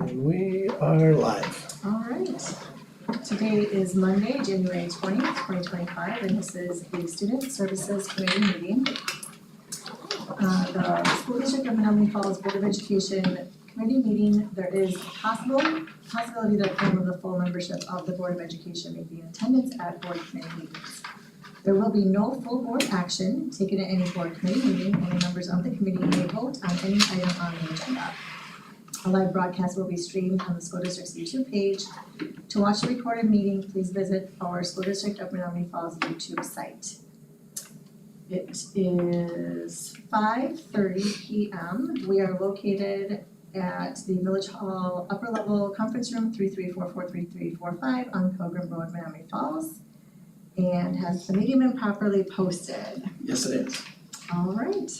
And we are live. All right. Today is Monday, January 20th, 2025, and this is the Student Services Committee meeting. The School District of Menominee Falls Board of Education Committee meeting, there is possibility that the full membership of the Board of Education may be in attendance at board committee meetings. There will be no full board action taken at any board committee meeting. Only members of the committee may vote on any item on the agenda. A live broadcast will be streamed on the school district's YouTube page. To watch the recorded meeting, please visit our School District of Menominee Falls YouTube site. It is 5:30 p.m. We are located at the Village Hall Upper Level Conference Room 33443345 on Pilgrim Road, Menominee Falls. And has the meeting been properly posted? Yes, it is. All right.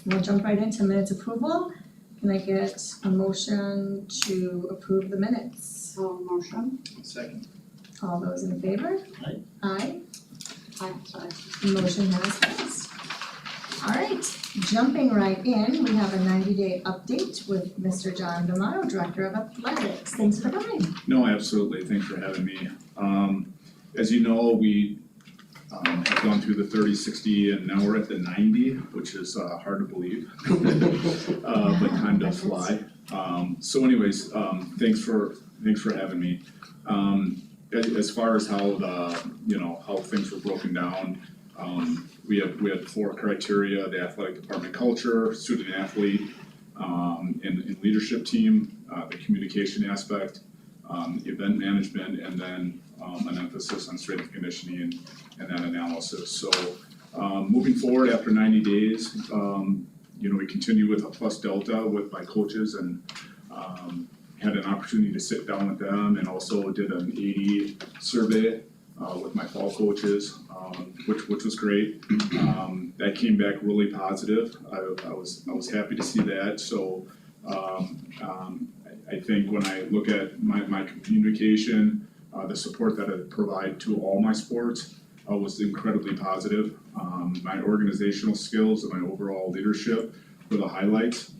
We'll jump right into minutes approval. Can I get a motion to approve the minutes? Motion. Second. All those in favor? Aye. Aye. Aye, sorry. Motion has passed. All right, jumping right in, we have a 90-day update with Mr. John D'Amato, Director of Athletics. Thanks for coming. No, absolutely. Thanks for having me. As you know, we have gone through the 30, 60, and now we're at the 90, which is hard to believe, but time does fly. So anyways, thanks for having me. As far as how how things were broken down, we had 4 criteria: the athletic department culture, student athlete, and leadership team, the communication aspect, event management, and then an emphasis on strength and conditioning and that analysis. So moving forward after 90 days, we continue with a plus delta with my coaches, and had an opportunity to sit down with them, and also did an AD survey with my fall coaches, which was great. That came back really positive. I was happy to see that. So I think when I look at my communication, the support that I provide to all my sports was incredibly positive. My organizational skills and my overall leadership were the highlights.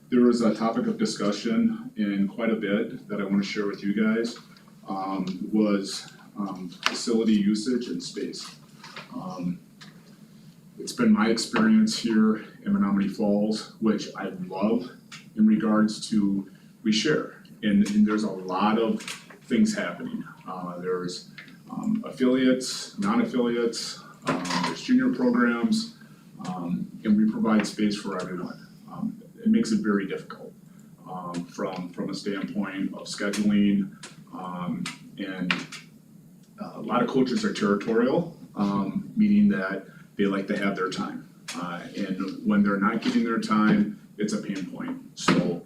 There was a topic of discussion in quite a bit that I want to share with you guys, was facility usage and space. It's been my experience here in Menominee Falls, which I love, in regards to we share, and there's a lot of things happening. There's affiliates, non-affiliates, there's junior programs, and we provide space for everyone. It makes it very difficult from a standpoint of scheduling, and a lot of coaches are territorial, meaning that they like to have their time, and when they're not getting their time, it's a pain point. So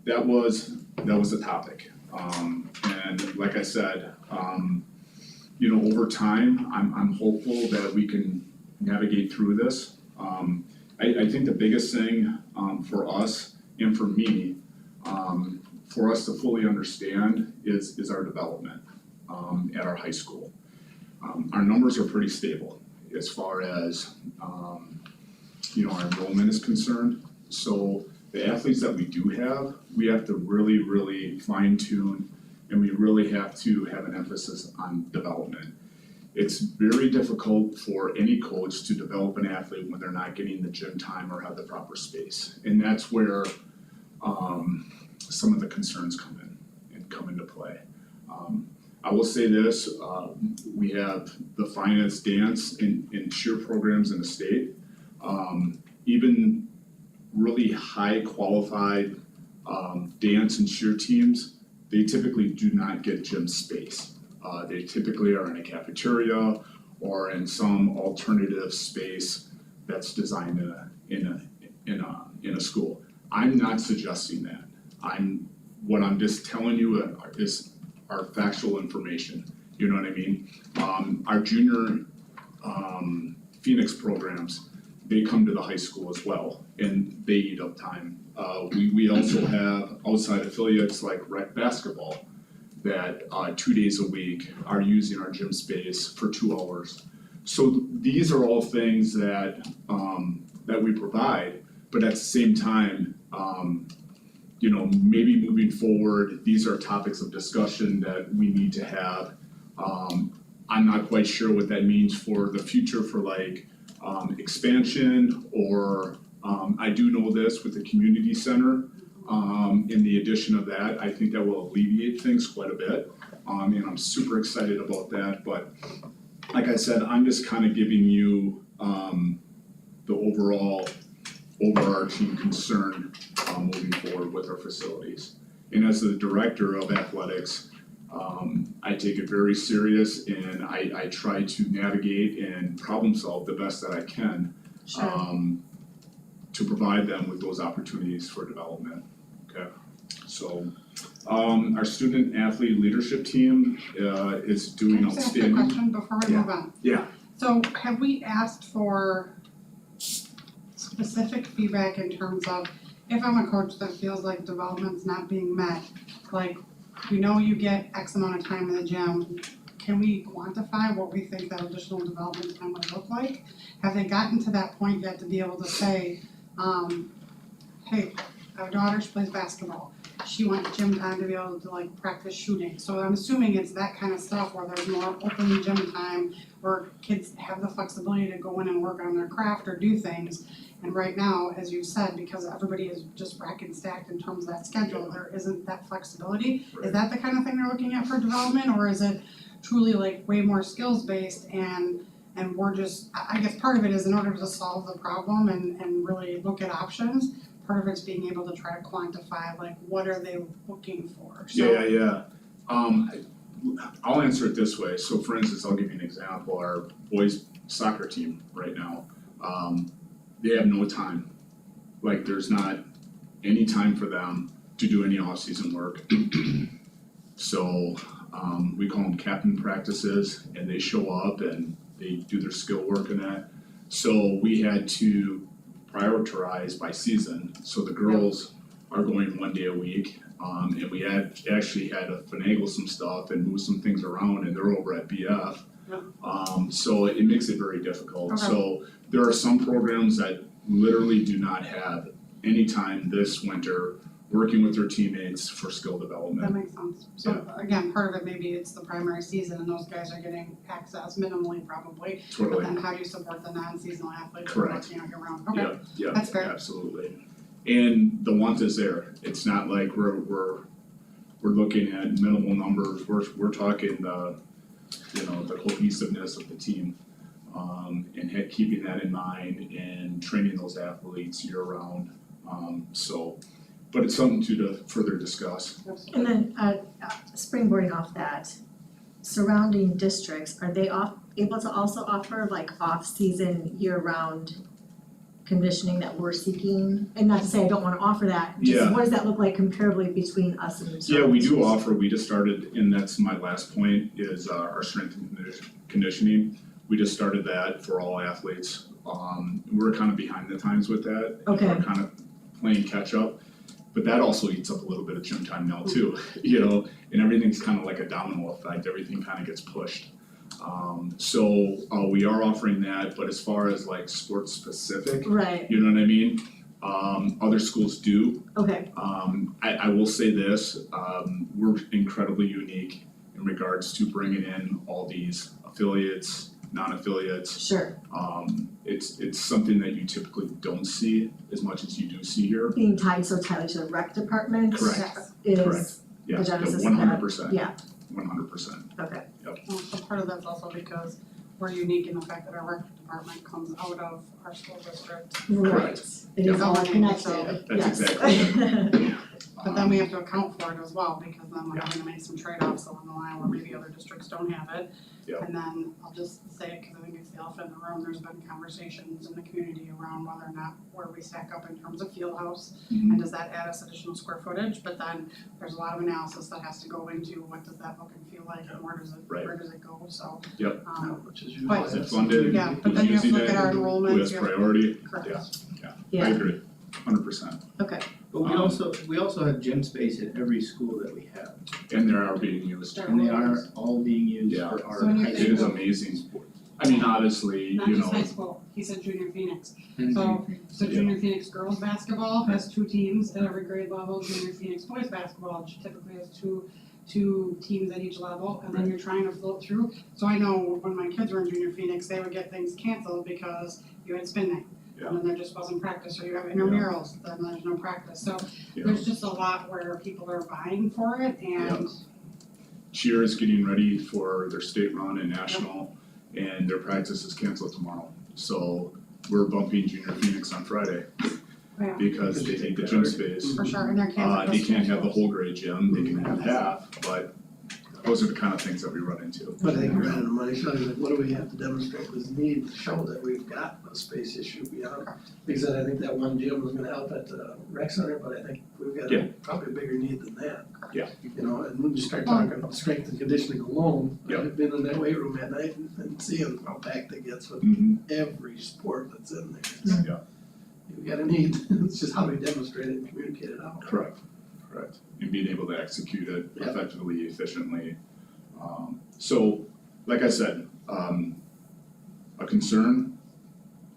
that was the topic, and like I said, over time, I'm hopeful that we can navigate through this. I think the biggest thing for us and for me, for us to fully understand is our development at our high school. Our numbers are pretty stable as far as our enrollment is concerned. So the athletes that we do have, we have to really, really fine tune, and we really have to have an emphasis on development. It's very difficult for any coach to develop an athlete when they're not getting the gym time or have the proper space. And that's where some of the concerns come into play. I will say this, we have the finest dance and cheer programs in the state. Even really high qualified dance and cheer teams, they typically do not get gym space. They typically are in a cafeteria or in some alternative space that's designed in a school. I'm not suggesting that. What I'm just telling you is our factual information. You know what I mean? Our junior Phoenix programs, they come to the high school as well, and they eat up time. We also have outside affiliates like rec basketball that 2 days a week are using our gym space for 2 hours. So these are all things that we provide, but at the same time, Maybe moving forward, these are topics of discussion that we need to have. I'm not quite sure what that means for the future for like expansion or I do know this with the community center. In the addition of that, I think that will alleviate things quite a bit. And I'm super excited about that, but like I said, I'm just kind of giving you the overall overarching concern moving forward with our facilities. And as the director of athletics, I take it very serious and I try to navigate and problem solve the best that I can to provide them with those opportunities for development, okay? So, our student athlete leadership team is doing Can I just ask a outstanding. question before we move on? Yeah. So have we asked for specific feedback in terms of, if I'm a coach that feels like development's not being met, like, we know you get X amount of time in the gym, can we quantify what we think that additional development time would look like? Have they gotten to that point yet to be able to say, hey, our daughter, she plays basketball, she wants gym time to be able to like practice shooting, so I'm assuming it's that kind of stuff where there's more open gym time where kids have the flexibility to go in and work on their craft or do things. And right now, as you said, because everybody is just rack and stacked in terms of that schedule, there isn't that flexibility. Right. Is that the kind of thing they're looking at for development, or is it truly like way more skills based and we're just, I guess part of it is in order to solve the problem and really look at options, part of it's being able to try to quantify like what are they looking for, so. Yeah. I'll answer it this way. So for instance, I'll give you an example. Our boys soccer team right now, they have no time. Like there's not any time for them to do any off-season work. So we call them captain practices and they show up and they do their skill work in that. So we had to prioritize by season. So the girls are going 1 day a week. And we actually had to finagle some stuff and move some things around and they're over at BF. So it makes it very difficult. Okay. So there are some programs that literally do not have any time this winter working with their teammates for skill That development. makes sense. So again, part of it maybe it's the primary season and those guys are getting access minimally probably. But Totally. then how do you support the non-seasonal athletes who are Correct. working out year round? Okay, Yeah, That's fair. absolutely. And the want is there. It's not like we're looking at minimal numbers. We're talking the cohesiveness of the team. And keeping that in mind and training those athletes year round. But it's something to further discuss. And then springboarding off that, surrounding districts, are they able to also offer like off-season year-round conditioning that we're seeking? And not to say I don't wanna offer that, Yeah. just what does that look like comparably between us and the Yeah, we do surrounding offer, we just started, and that's my last point, is our strength and conditioning. We just started that for all athletes. We're kind of behind the times with that. and Okay. We're kind of playing catch up. But that also eats up a little bit of gym time now too, and everything's kind of like a domino effect, everything kind of gets pushed. So we are offering that, but as far as like sports specific, Right, you know what I mean? Other schools do. okay, I will say this, we're incredibly unique in regards to bringing in all these affiliates, non-affiliates. sure, It's something that you typically don't see as much as you do see here. being tied so tightly to the rec department Correct. is Correct. Yeah, the genesis of that. 100%. Yeah, 100%. okay, So part of that's also because we're unique in the fact that our rec department comes out of our school district. right, it is all Yeah. connected, That's yes. exactly But then we have to account for it as well, because then we're having to make some trade-offs along the line where maybe other districts don't have it. Yeah. And then I'll just say it, cause I think it's the elephant in the room, there's been conversations in the community around whether or not where we stack up in terms of field house. Mhm. And does that add us additional square footage, but then there's a lot of analysis that has to go into what does that look and feel like and where does Right. it go, so. Yep. Which is But- usually. Is it funded? Yeah, but then you have to Using look at it our enrollments, Who has you have- priority? Correct. I Yeah, agree, 100%. okay, But we also have gym space at every school that we have, And they are being used. Sure. and they are all being used Yeah. for our So when you high It is school amazing. sports. I mean, obviously, not you just high know, school, he said junior Phoenix. So junior Phoenix girls basketball has 2 teams at every grade level, junior Phoenix boys basketball typically has two teams at each level, and then you're trying to float through. So I know when my kids were in junior Phoenix, they would get things canceled because you had spin night. Yeah. And then there just wasn't practice, or you have intramurals, then there's no practice, so you know, there's just a lot where people are vying for it, and cheer is getting ready for their state run and national, and their practice is canceled tomorrow. So we're bumping Junior Phoenix on Friday yeah, because they need the gym space. for sure, and their kids. They can't have the whole grade gym, they can have half, but those are the kind of things that we run into. But I think we're out of money, so like, what do we have to demonstrate was need to show that we've got a space issue beyond? Because I think that one gym was gonna help at the rec center, but I think we've got Yeah. probably a bigger need than that. Yeah. You know, and when you start talking about strength and conditioning alone, Yeah. I've been in that weight room at night and seeing how packed it gets with Mhm. every sport that's in there. Yeah. You've got a need, it's just how we demonstrate it and communicate it out. Correct. And being able to execute it Yeah. effectively, efficiently. So, like I said, a concern,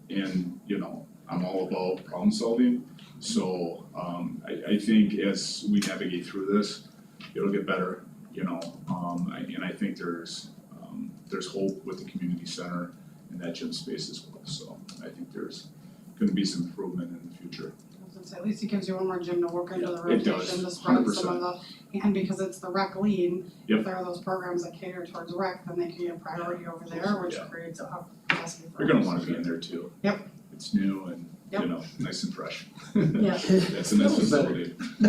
and, you know, I'm all about problem solving. So, I think as we navigate through this, it'll get better, you know, and I think there's hope with the community center and that gym space as well. So I think there's gonna be some improvement in the future. At least it gives you one more gym to work into the It does, rotation, to spread some 100%. of the, and because it's the rec lead, Yep. if there are those programs that cater towards rec, then they can get priority over there, which Yeah. creates a capacity for. You're gonna us. wanna be in there too. Yep. It's new and, you Yep. know, nice and fresh. Yeah. That's a nice facility. We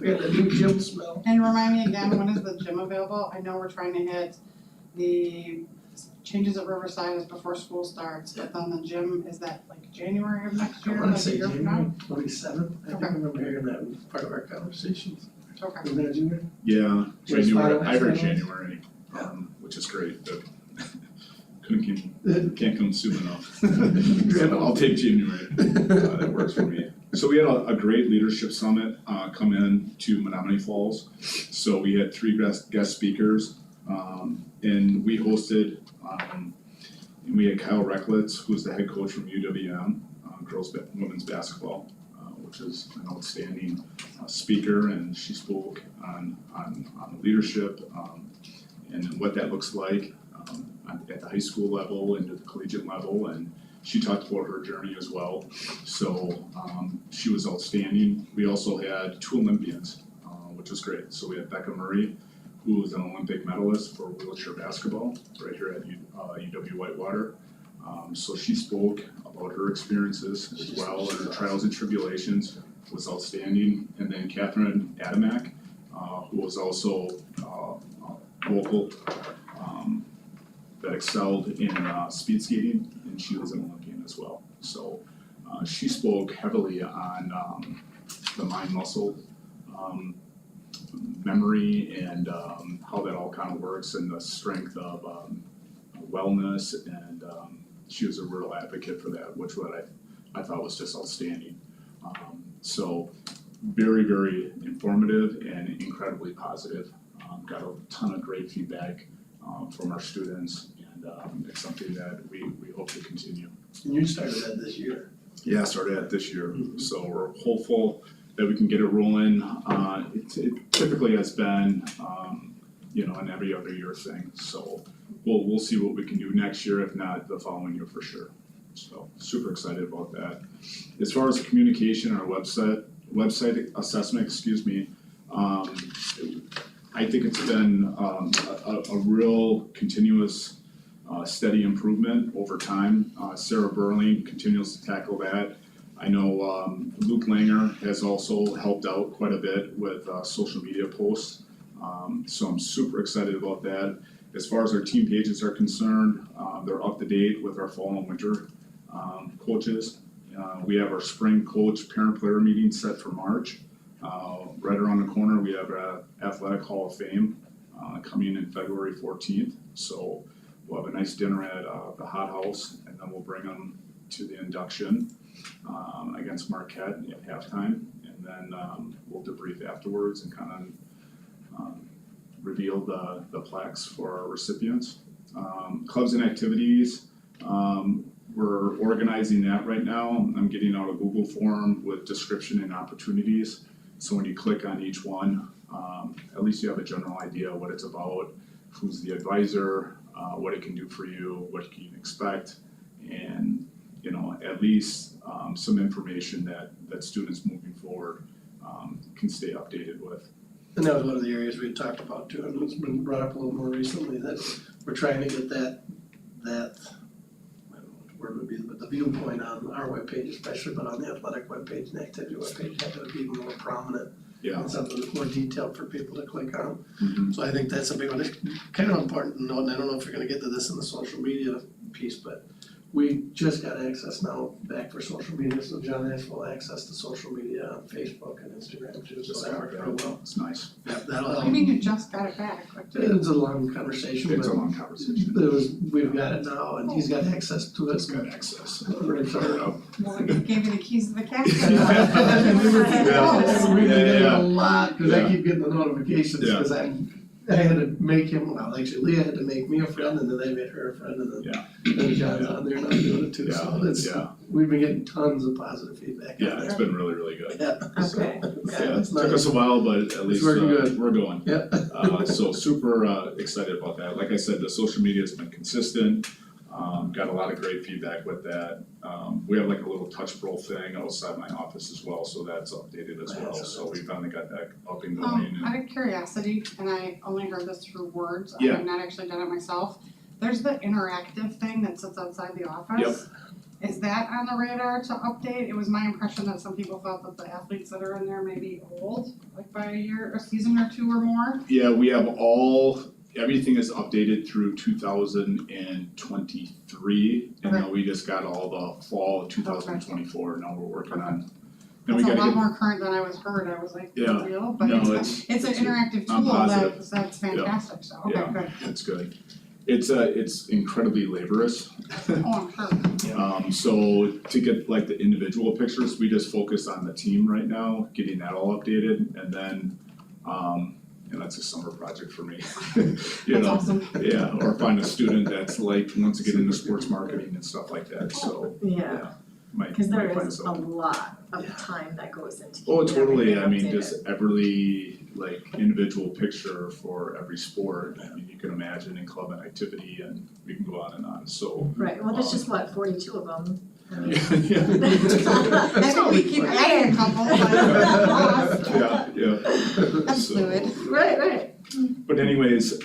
had a new gym smell. And remind me again, when is the gym available? I know we're trying to hit the changes at Riverside is before school starts, but then the gym, is that like January of next I year, wanna like a say year from January now? 27th, I think I Okay. remember hearing that was part of our conversations. Okay, Wasn't that Junior? Yeah, Just January, finalized I heard finalized? January, which is great, but can't come soon enough. So I'll take January, that works for me. So we had a great leadership summit, come in to Menominee Falls. So we had 3 guest speakers, and we hosted, and we had Kyle Recklitz, who's the head coach from UWM, women's basketball, which is an outstanding speaker, and she spoke on the leadership, and what that looks like, at the high school level and at the collegiate level, and she talked about her journey as well. So, she was outstanding. We also had 2 Olympians, which was great. So we had Becca Murray, who was an Olympic medalist for wheelchair basketball right here at UW Whitewater. So she spoke about her experiences as well, and her trials and tribulations, was outstanding. And then Catherine Adamak, who was also local, that excelled in speed skating, and she was an Olympian as well. So she spoke heavily on the mind-muscle memory and how that all kind of works, and the strength of wellness, and she was a real advocate for that, which what I thought was just outstanding. So very, very informative and incredibly positive. Got a ton of great feedback from our students, and it's something that we hope to continue. And you started that this year. Yeah, started at this year, so we're hopeful that we can get it rolling. It typically has been, you know, an every other year thing, so we'll see what we can do next year, if not the following year for sure. So super excited about that. As far as communication, our website assessment, I think it's been a real continuous steady improvement over time. Sarah Burling continues to tackle that. I know Luke Langer has also helped out quite a bit with social media posts. So I'm super excited about that. As far as our team pages are concerned, they're up to date with our fall and winter coaches. We have our spring coach parent-player meeting set for March. Right around the corner, we have our Athletic Hall of Fame coming in February 14th. So we'll have a nice dinner at the Hot House, and then we'll bring them to the induction against Marquette at halftime, and then we'll debrief afterwards and kind of reveal the plaques for our recipients. Clubs and activities, we're organizing that right now. I'm getting out a Google form with description and opportunities. So when you click on each one, at least you have a general idea what it's about, who's the advisor, what it can do for you, what you can expect, and at least some information that students moving forward can stay updated with. And that was one of the areas we had talked about too, and it's been brought up a little more recently, that we're trying to get that, I don't know what word would be, but the viewpoint on our webpage especially, but on the athletic webpage and the activity webpage, have to be even more prominent. Yeah. And something that's more detailed for people to click on. Mhm. So I think that's a big one, it's kind of important to note, and I don't know if you're gonna get to this in the social media piece, but we just got access now back for social media, so John has full access to social media on Facebook and Instagram too, so that worked real well. It's nice. Yeah, that'll I help. mean, you just got it back, like, It's a long conversation, It's a but long conversation. we've got it now and he's got access to it. It's got access. We're excited. well, you gave me the keys to the castle. And we were, Yeah. we've been getting Yeah. a lot, cause I Yeah. keep getting the notifications, Yeah. cause I had to make him, well, actually Leah had to make me a friend and then I made her a friend and then John's on there now doing it too, so Yeah, it's, yeah, we've been getting tons of positive feedback on yeah, it's that. been really, really good. Yeah, so, Okay, Yeah, it's it took nice. us a while, but at least working good. we're going. Yeah. So super excited about that. Like I said, the social media has been consistent. Got a lot of great feedback with that. We have like a little touch pro thing outside my office as well, so that's updated as well. So we finally got that up and going. Out of curiosity, and I only heard this through words, I Yeah. have not actually done it myself, there's the interactive thing that sits outside the office. Is that on the radar to update? It was my impression that some people thought that the athletes that are in there may be old, like by a year, a season or two or more. Yeah, we have everything is updated through 2023, and then we just got all the fall of 2024, now we're working on. Then we It's a gotta lot get, more current than I was heard, I was like, Yeah. for real, but No, it's an interactive I'm tool positive. that's fantastic, so, okay, Yeah. good. it's good. It's incredibly laborious. Oh, I'm sure. So to get like the individual pictures, we just focus on the team right now, getting that all updated, and then, and that's a summer project for me. You That's know, awesome. yeah, or find a student that's like, wants to get into sports marketing and stuff like that, so, yeah, might cause there find is a something. lot Yeah. of time that goes into Oh, keeping totally, I everything mean, updated. just every like individual picture for every sport, I mean, you can imagine in club and activity, and we can go on and on, so. Right, well, there's just what, 42 of them? I mean, Yeah, I think we keep adding a couple, but yeah. that's So- fluid. Right. But anyways,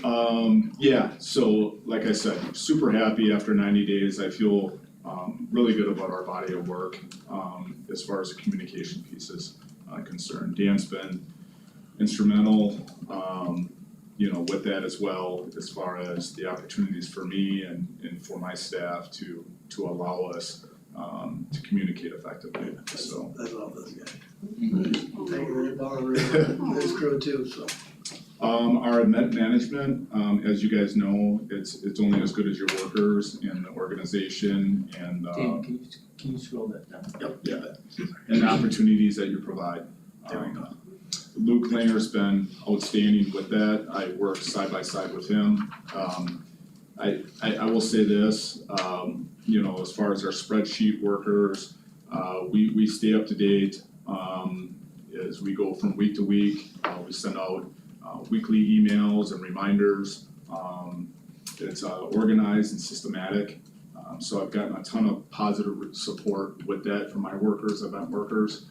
yeah, so like I said, super happy after 90 days, I feel really good about our body of work as far as the communication piece is concerned. Dan's been instrumental, with that as well, as far as the opportunities for me and for my staff to allow us to communicate effectively, so. That's all this guy. Taking the ball and his crew too, so. Our event management, as you guys know, it's only as good as your workers and the organization and Dave, can you scroll that down? Yep. and the opportunities that you provide. There we go. Luke Langer's been outstanding with that. I work side by side with him. I will say this, as far as our spreadsheet workers, we stay up to date as we go from week to week. We send out weekly emails and reminders. It's organized and systematic. So I've gotten a ton of positive support with that from my workers, event workers.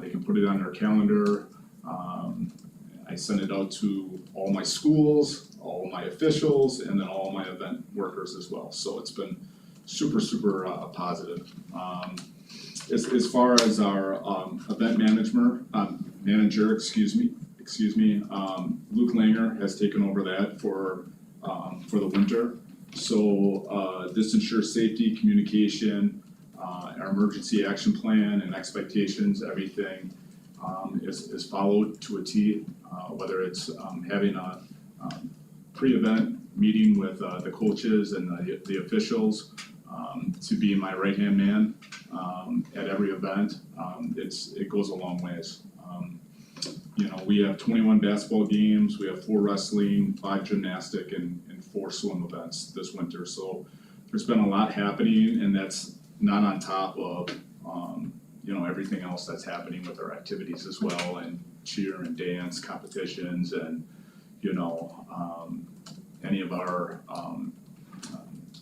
They can put it on their calendar. I send it out to all my schools, all my officials, and then all my event workers as well. So it's been super positive. As far as our event manager, excuse me, Luke Langer has taken over that for the winter. So this ensures safety, communication, our emergency action plan and expectations, everything is followed to a T, whether it's having a pre-event meeting with the coaches and the officials, to be my right-hand man at every event. It goes a long ways. We have 21 basketball games, we have 4 wrestling, 5 gymnastic, and 4 swim events this winter, so there's been a lot happening, and that's not on top of, you know, everything else that's happening with our activities as well, and cheer and dance competitions, and, you know, any of our,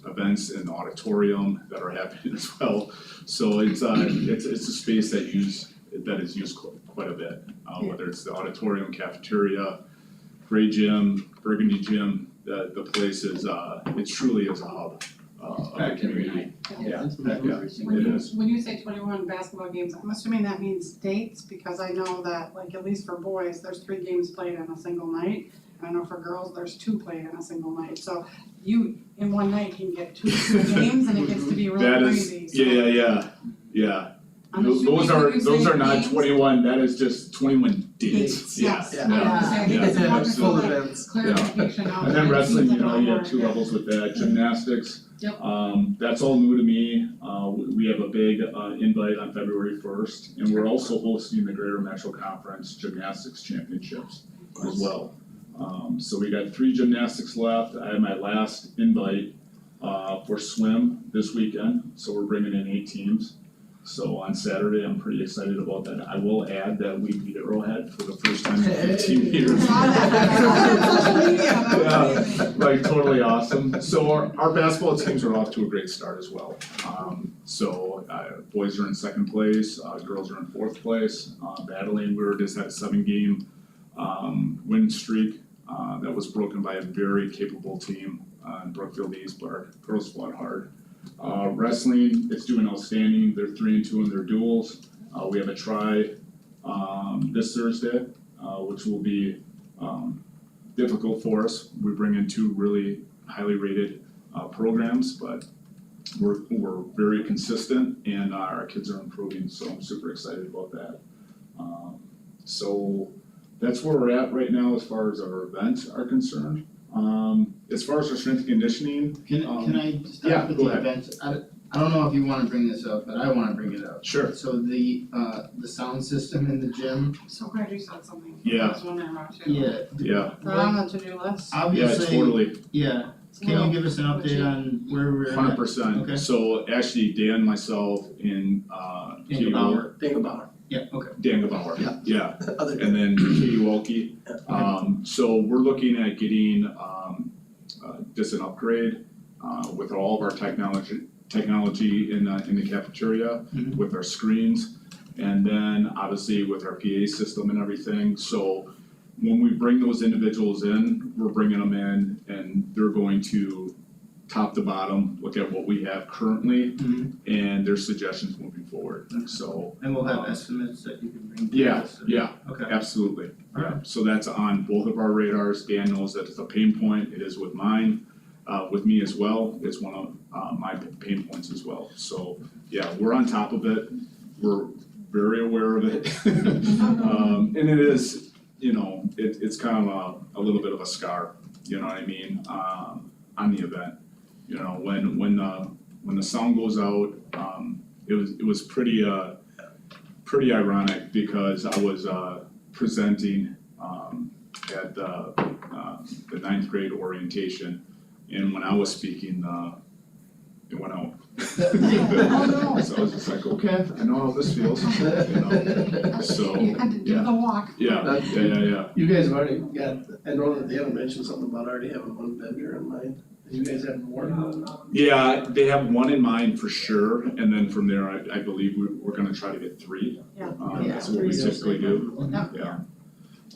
events in the auditorium that are happening as well. So it's a space that is used quite a bit, whether it's the auditorium, cafeteria, Gray Gym, Burgundy Gym, the place is, it truly is a hub of the community. Yeah, It's packed yeah. every single It day. is. When you say 21 basketball games, I'm assuming that means dates, because I know that, like, at least for boys, there's 3 games played in a single night. And I know for girls, there's 2 played in a single night, so you, in one night, can get two games, and it gets to be really That crazy, is, so. yeah. I'm Those assuming are, when you those say are not games- 21, that is just 21 dates. Dates, Yeah, yes. Yeah. I was gonna say, I think it's Yeah. wonderful Full that events. clarification out And there. then It wrestling, seems you like know, a you lot have 2 more- levels with that, gymnastics. Yep. That's all new to me, we have a big invite on February 1st, and we're also hosting the Greater Metro Conference Gymnastics Championships as well. So we got 3 gymnastics left, I have my last invite for swim this weekend, so we're bringing in 8 teams. So on Saturday, I'm pretty excited about that. I will add that we beat Arrowhead for the first time in 15 years. Saw that on social media, that was Yeah. amazing. Like totally awesome. So our basketball teams are off to a great start as well. Boys are in 2nd place, girls are in 4th place, battling. We were just at a 7-game win streak that was broken by a very capable team in Brookfield East, but our girls fought hard. Wrestling is doing outstanding. They're 3-2 in their duels. We have a try this Thursday, which will be difficult for us. We bring in 2 really highly rated programs, but we're very consistent, and our kids are improving, so I'm super excited about that. So that's where we're at right now as far as our events are concerned. As far as our strength and conditioning, Can I yeah, start with go the ahead. events? I don't know if you wanna bring this up, but I wanna bring it up. sure. So the sound system in the gym, So glad you said something. Yeah. I was wondering about too. yeah, Yeah, They're on the to-do list. yeah, obviously, totally. yeah, It's a can little- you give us an update on where we're at? 100%. Okay. So actually, Dan, myself, and Katie Bauer. Think Yeah, okay. Dan Gebauer, Yeah. yeah, other and then Katie Welke. So we're looking at getting just an upgrade with all of our technology in the cafeteria, Mhm. with our screens, and then obviously with our PA system and everything. So when we bring those individuals in, we're bringing them in, and they're going to top to bottom look at what we have currently Mhm. and their suggestions moving forward. So And we'll have estimates that you can bring to yeah, us. yeah, Okay, absolutely. alright, So that's on both of our radars. Dan knows that it's a pain point. It is with mine, with me as well. It's one of my pain points as well. So, yeah, we're on top of it. We're very aware of it. And it is, you know, it's kind of a little bit of a scar, you know what I mean, on the event. You know, when the sound goes out, it was pretty ironic, because I was presenting at the 9th grade orientation, and when I was speaking, it went out. Oh, no. So I was just like, okay, I know how this feels, you know, so, You had to do yeah. the walk. yeah. You guys have already got, I know that they had mentioned something about already having one vendor in mind. You guys have more? Yeah, they have one in mind for sure, and then from there, I believe we're gonna try to get 3. Yeah. That's what we typically do, Yep. yeah.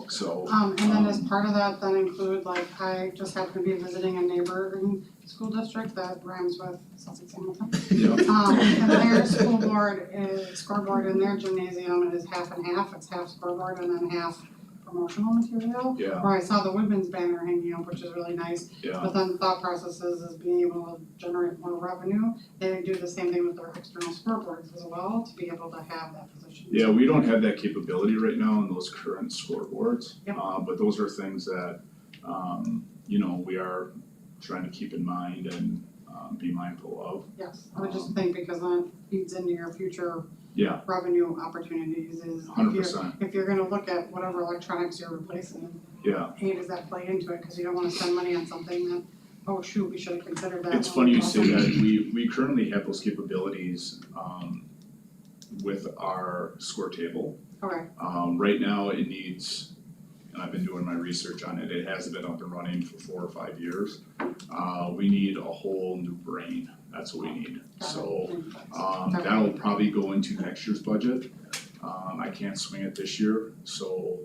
So, And then as part of that, then include, like, I just happened to be visiting a neighboring school district that rhymes with Sussex Hamilton. yeah, And their scoreboard in their gymnasium is half and half, it's half scoreboard and then half promotional material. yeah, Where I saw the Woodman's banner hanging up, which is really nice, yeah, but then the thought process is being able to generate more revenue. They do the same thing with their external scoreboards as well, to be able to have that position. yeah, we don't have that capability right now in those current scoreboards. Yep. But those are things that, you know, we are trying to keep in mind and be mindful of. Yes, I would just think, because that feeds into your future Yeah. revenue opportunities is 100%, if you're gonna look at whatever electronics you're replacing, yeah, does that play into it, cause you don't wanna spend money on something that Oh shoot, we should have considered that. It's when we funny you say bought that, them. we currently have those capabilities, with our score table. Okay, Right now it needs, and I've been doing my research on it, it hasn't been up and running for 4 or 5 years. We need a whole new brain, that's what we need, so, that'll probably go into next year's budget. I can't swing it this year, so,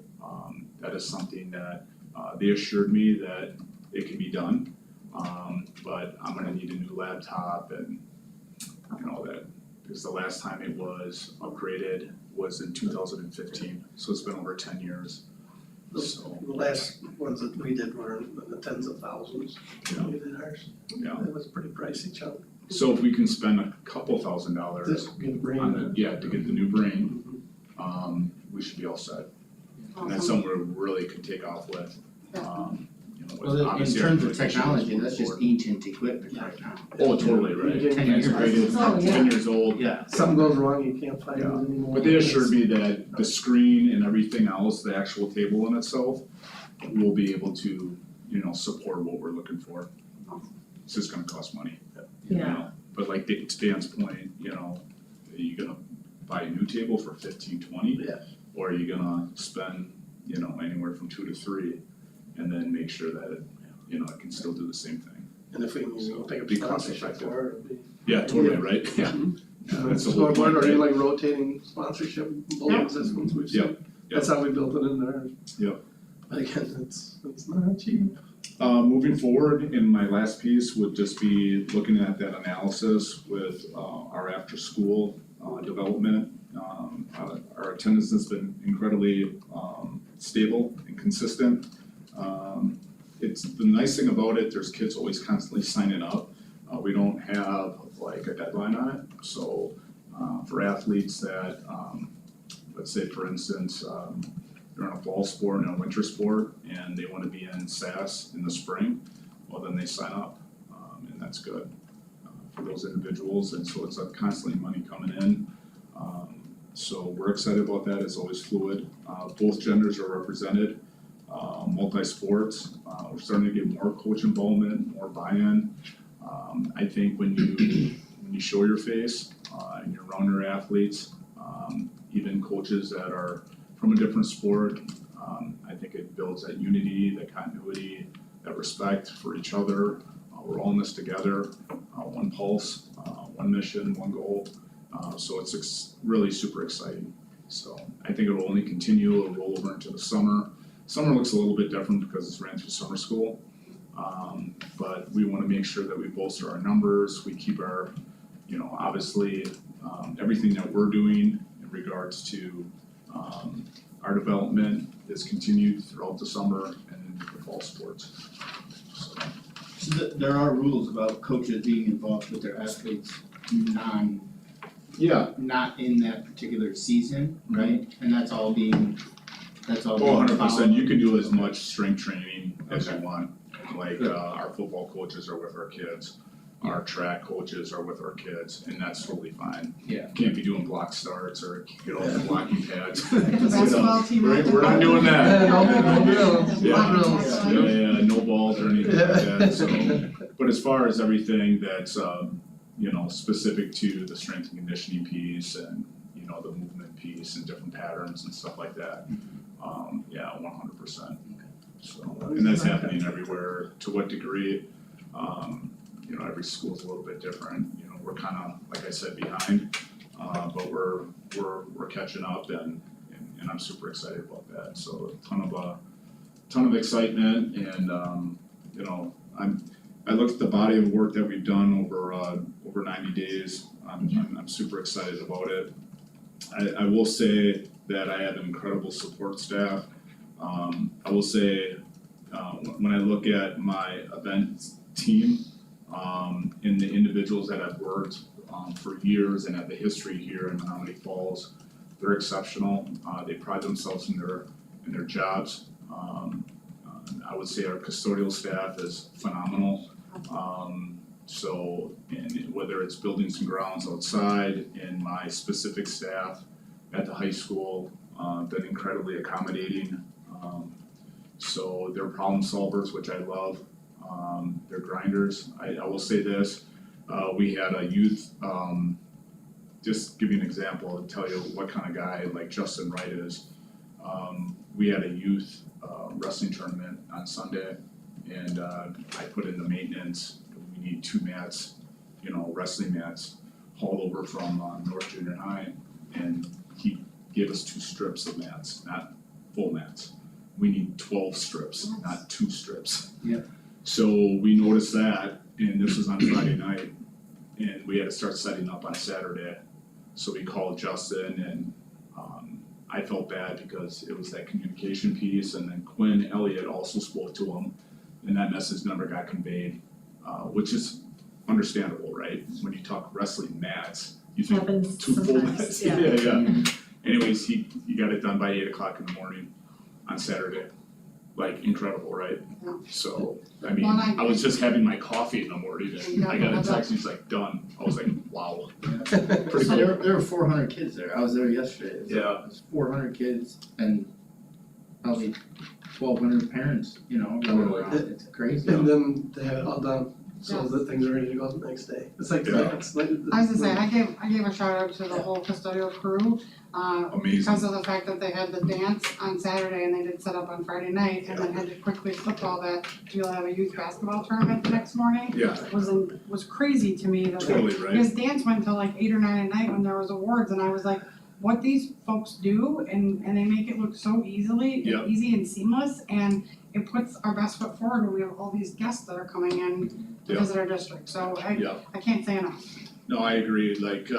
that is something that, they assured me that it can be done. But I'm gonna need a new laptop and, you know, that, because the last time it was upgraded was in 2015, so it's been over 10 years. So, The last ones that we did were in the tens of thousands, Yeah. we did ours. Yeah. It was pretty pricey, Chuck. so if we can spend a couple $1,000 Just get a brain. on the, yeah, to get the new brain, we should be all set. And that's awesome. something we really could take off with, you know, with Well, in obviously our terms of communications technology, moving that's just forward. ancient equipment right now. Oh, totally, right, Yeah. 10 years. antiquated, Oh, yeah. 10 years old. Yeah. Something goes wrong, you can't find it Yeah. anymore. But they assured me that the screen and everything else, the actual table in itself, will be able to, you know, support what we're looking for. It's just gonna cost money, you Yeah. know, but like to Dan's point, you know, are you gonna buy a new table for 15, 20? Yeah. Or are you gonna spend, you know, anywhere from 2 to 3 and then make sure that it, you know, it can still do the same thing? And if we can, pick up Be cost sponsorship effective. for it, it'd be. Yeah, totally, right, yeah. Yeah, that's the whole point, Scoreboard, or you right? like rotating sponsorship bulbs, that's what we've seen. That's how we built it in there. Yep. But again, it's not cheap. Moving forward, in my last piece would just be looking at that analysis with, our after-school, development. Our attendance has been incredibly, stable and consistent. It's, the nice thing about it, there's kids always constantly signing up. We don't have like a deadline on it, so, for athletes that, let's say for instance, they're in a fall sport and a winter sport and they wanna be in SAS in the spring, well, then they sign up, and that's good for those individuals, and so it's constantly money coming in. So we're excited about that, it's always fluid, both genders are represented, multi-sports, we're starting to get more coach involvement, more buy-in. I think when you show your face, and you're around your athletes, even coaches that are from a different sport, I think it builds that unity, that continuity, that respect for each other. We're all in this together, one pulse, one mission, one goal. So it's really super exciting. So I think it will only continue, it'll roll over into the summer. Summer looks a little bit different because it's ran through summer school. But we wanna make sure that we bolster our numbers, we keep our, you know, obviously, everything that we're doing in regards to, our development is continued throughout the summer and into the fall sports. So, So there are rules about coaches being involved with their athletes yeah, not in that particular season, right? And that's all being oh, 100%, followed. you can do as much strength training as you Okay. want. Like, Good. our football coaches are with our kids, our track coaches are with our kids, and that's totally fine. Yeah. Can't be doing block starts or get off the blocking pads. The basketball team. We're not doing that. No drills, Yeah. no drills. Yeah, no balls or anything like that, so, but as far as everything that's, you know, specific to the strength and conditioning piece and, you know, the movement piece and different patterns and stuff like that, yeah, 100%. So, and that's happening everywhere, to what degree, you know, every school's a little bit different, you know, we're kinda, like I said, behind, but we're catching up and I'm super excited about that, so a ton of excitement and, you know, I looked at the body of work that we've done over 90 days, I'm super excited about it. I will say that I have an incredible support staff. I will say, when I look at my event team, and the individuals that have worked, for years and have the history here in Menominee Falls, they're exceptional, they pride themselves in their jobs. I would say our custodial staff is phenomenal. So, and whether it's buildings and grounds outside, and my specific staff at the high school, been incredibly accommodating. So they're problem solvers, which I love. They're grinders. I will say this, we had a youth, just give you an example and tell you what kind of guy like Justin Wright is. We had a youth wrestling tournament on Sunday, and I put in the maintenance. We need 2 mats, wrestling mats, hauled over from North Junior High, and he gave us 2 strips of mats, not full mats. We need 12 strips, not 2 strips. Yeah. So we noticed that, and this was on Friday night, and we had to start setting up on Saturday. So we called Justin, and I felt bad because it was that communication piece, and then Quinn Elliott also spoke to him, and that message never got conveyed, which is understandable, right? When you talk wrestling mats, you think Happens 2 full sometimes, mats. yeah. Yeah. Anyways, he got it done by 8 o'clock in the morning on Saturday. Like incredible, right? Yeah. So, I mean, Well, and I was just having my coffee in the morning and Yeah, I got a that's text, he's like, done. I was like, wow. Pretty So- there were 400 kids there, I was there yesterday. It was 400 kids and probably 1,200 parents, running Totally. around, it's crazy. And then they have it all done, so Yes. that things are ready to go the next day. It's like, Yeah. it's like. I was gonna say, I gave a shout out to the whole custodial crew, Amazing. because of the fact that they had the dance on Saturday and they did set up on Friday night and then had to quickly flip all that to be able to have a youth basketball tournament the next morning. Yeah, Was crazy to me that totally, right? because dance went till like 8 or 9 at night when there was awards and I was like, what these folks do and they make it look so Yep. easy and seamless and it puts our best foot forward when we have all these guests that are coming in to Yep. visit our district, so Yep. I can't say enough. No, I agree, like,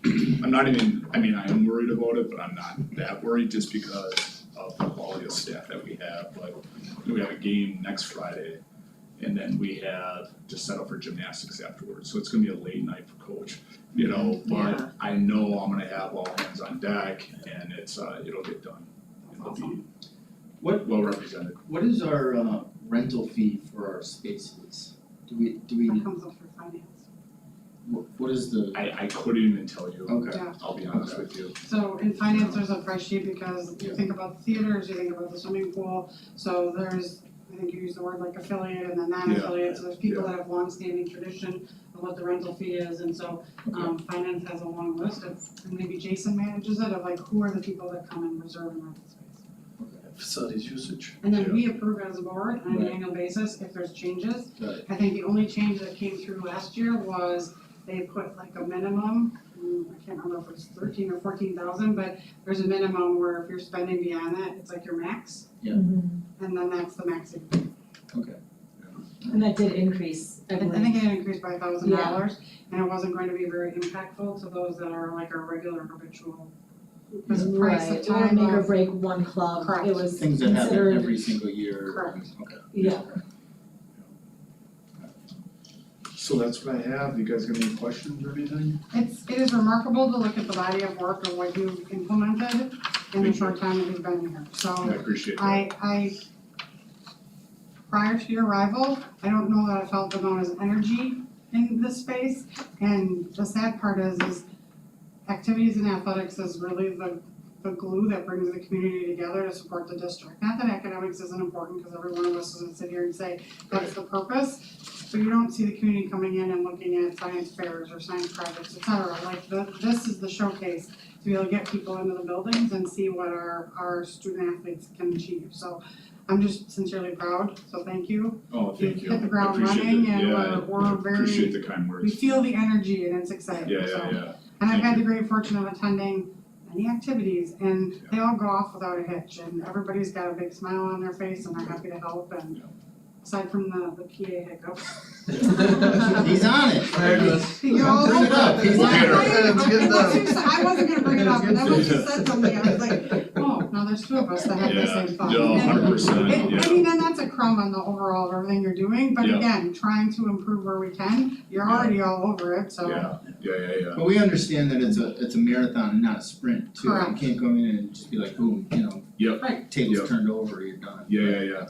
I'm not even, I mean, I am worried about it, but I'm not that worried just because of the quality of staff that we have, but we have a game next Friday, and then we have just set up for gymnastics afterwards, so it's gonna be a late night for coach, Yeah. but I know I'm gonna have all hands on deck, and it's, it'll get done. It'll be What well represented. What is our rental fee for our spaces? Do we, That comes up for finance. what is the, I couldn't even tell you, okay, Yeah. I'll be honest with you. So in finance, there's a price sheet because you think about the theaters, you think about the swimming pool, so there's, I think you use the word like affiliate and then non-affiliate, so there's people that have long-standing tradition of what the rental fee is, and so finance has a long list of, and maybe Jason manages it, of like who are the people that come and reserve and rent the space. Facilities usage. And then we approve as a board on an Right. annual basis if there's changes. Right. I think the only change that came through last year was they put like a minimum, I can't remember if it was 13 or 14,000, but there's a minimum where if you're spending beyond that, it's like your max, Yeah. Mhm. and then that's the max. And that did increase, I I believe. think it increased by $1,000, and it wasn't going to be very impactful to those that are like our regular habitual. Because the price of Right, or time make or of- break one club, Correct. it was things that happen considered, every single year? Correct. Okay. yeah. So that's what I have, you guys got any questions or anything? It is remarkable to look at the body of work of what you've implemented in the short time that you've been here, so. I appreciate that. I, prior to your arrival, I don't know that I felt the amount of energy in this space. And the sad part is activities and athletics is really the glue that brings the community together to support the district. Not that academics isn't important, because every one of us is gonna sit here and say that's the purpose. But you don't see the community coming in and looking at science fairs or science projects, et cetera. Like this is the showcase to be able to get people into the buildings and see what our student athletes can achieve. So I'm just sincerely proud, so thank you. Oh, thank you. Hit the ground I appreciate running it. and Yeah, we're I very- appreciate the kind We words. feel the energy and it's exciting, Yeah, so. yeah. And I've Thank had the you. great fortune of attending many activities and they all go off without a hitch and everybody's got a big smile on their face and they're happy to help and Yeah. aside from the PA hiccup. He's on it. There it is. You're all Bring it up. He's Well, on it. It's good once you stuff. said- I wasn't gonna bring it up, but then once you said something, I was like, oh, now there's 2 of us that have the Yeah, same thought. no, And- 100%, I yeah. mean, and that's a crumb on the overall of everything you're doing, but Yeah. again, trying to improve where we can, you're Yeah. already all over it, so. Yeah. But we understand that it's a marathon and not a sprint too. Correct. You can't go in and just be like, boom, Yep. Right. tables Yep. turned over, you're done. Yeah,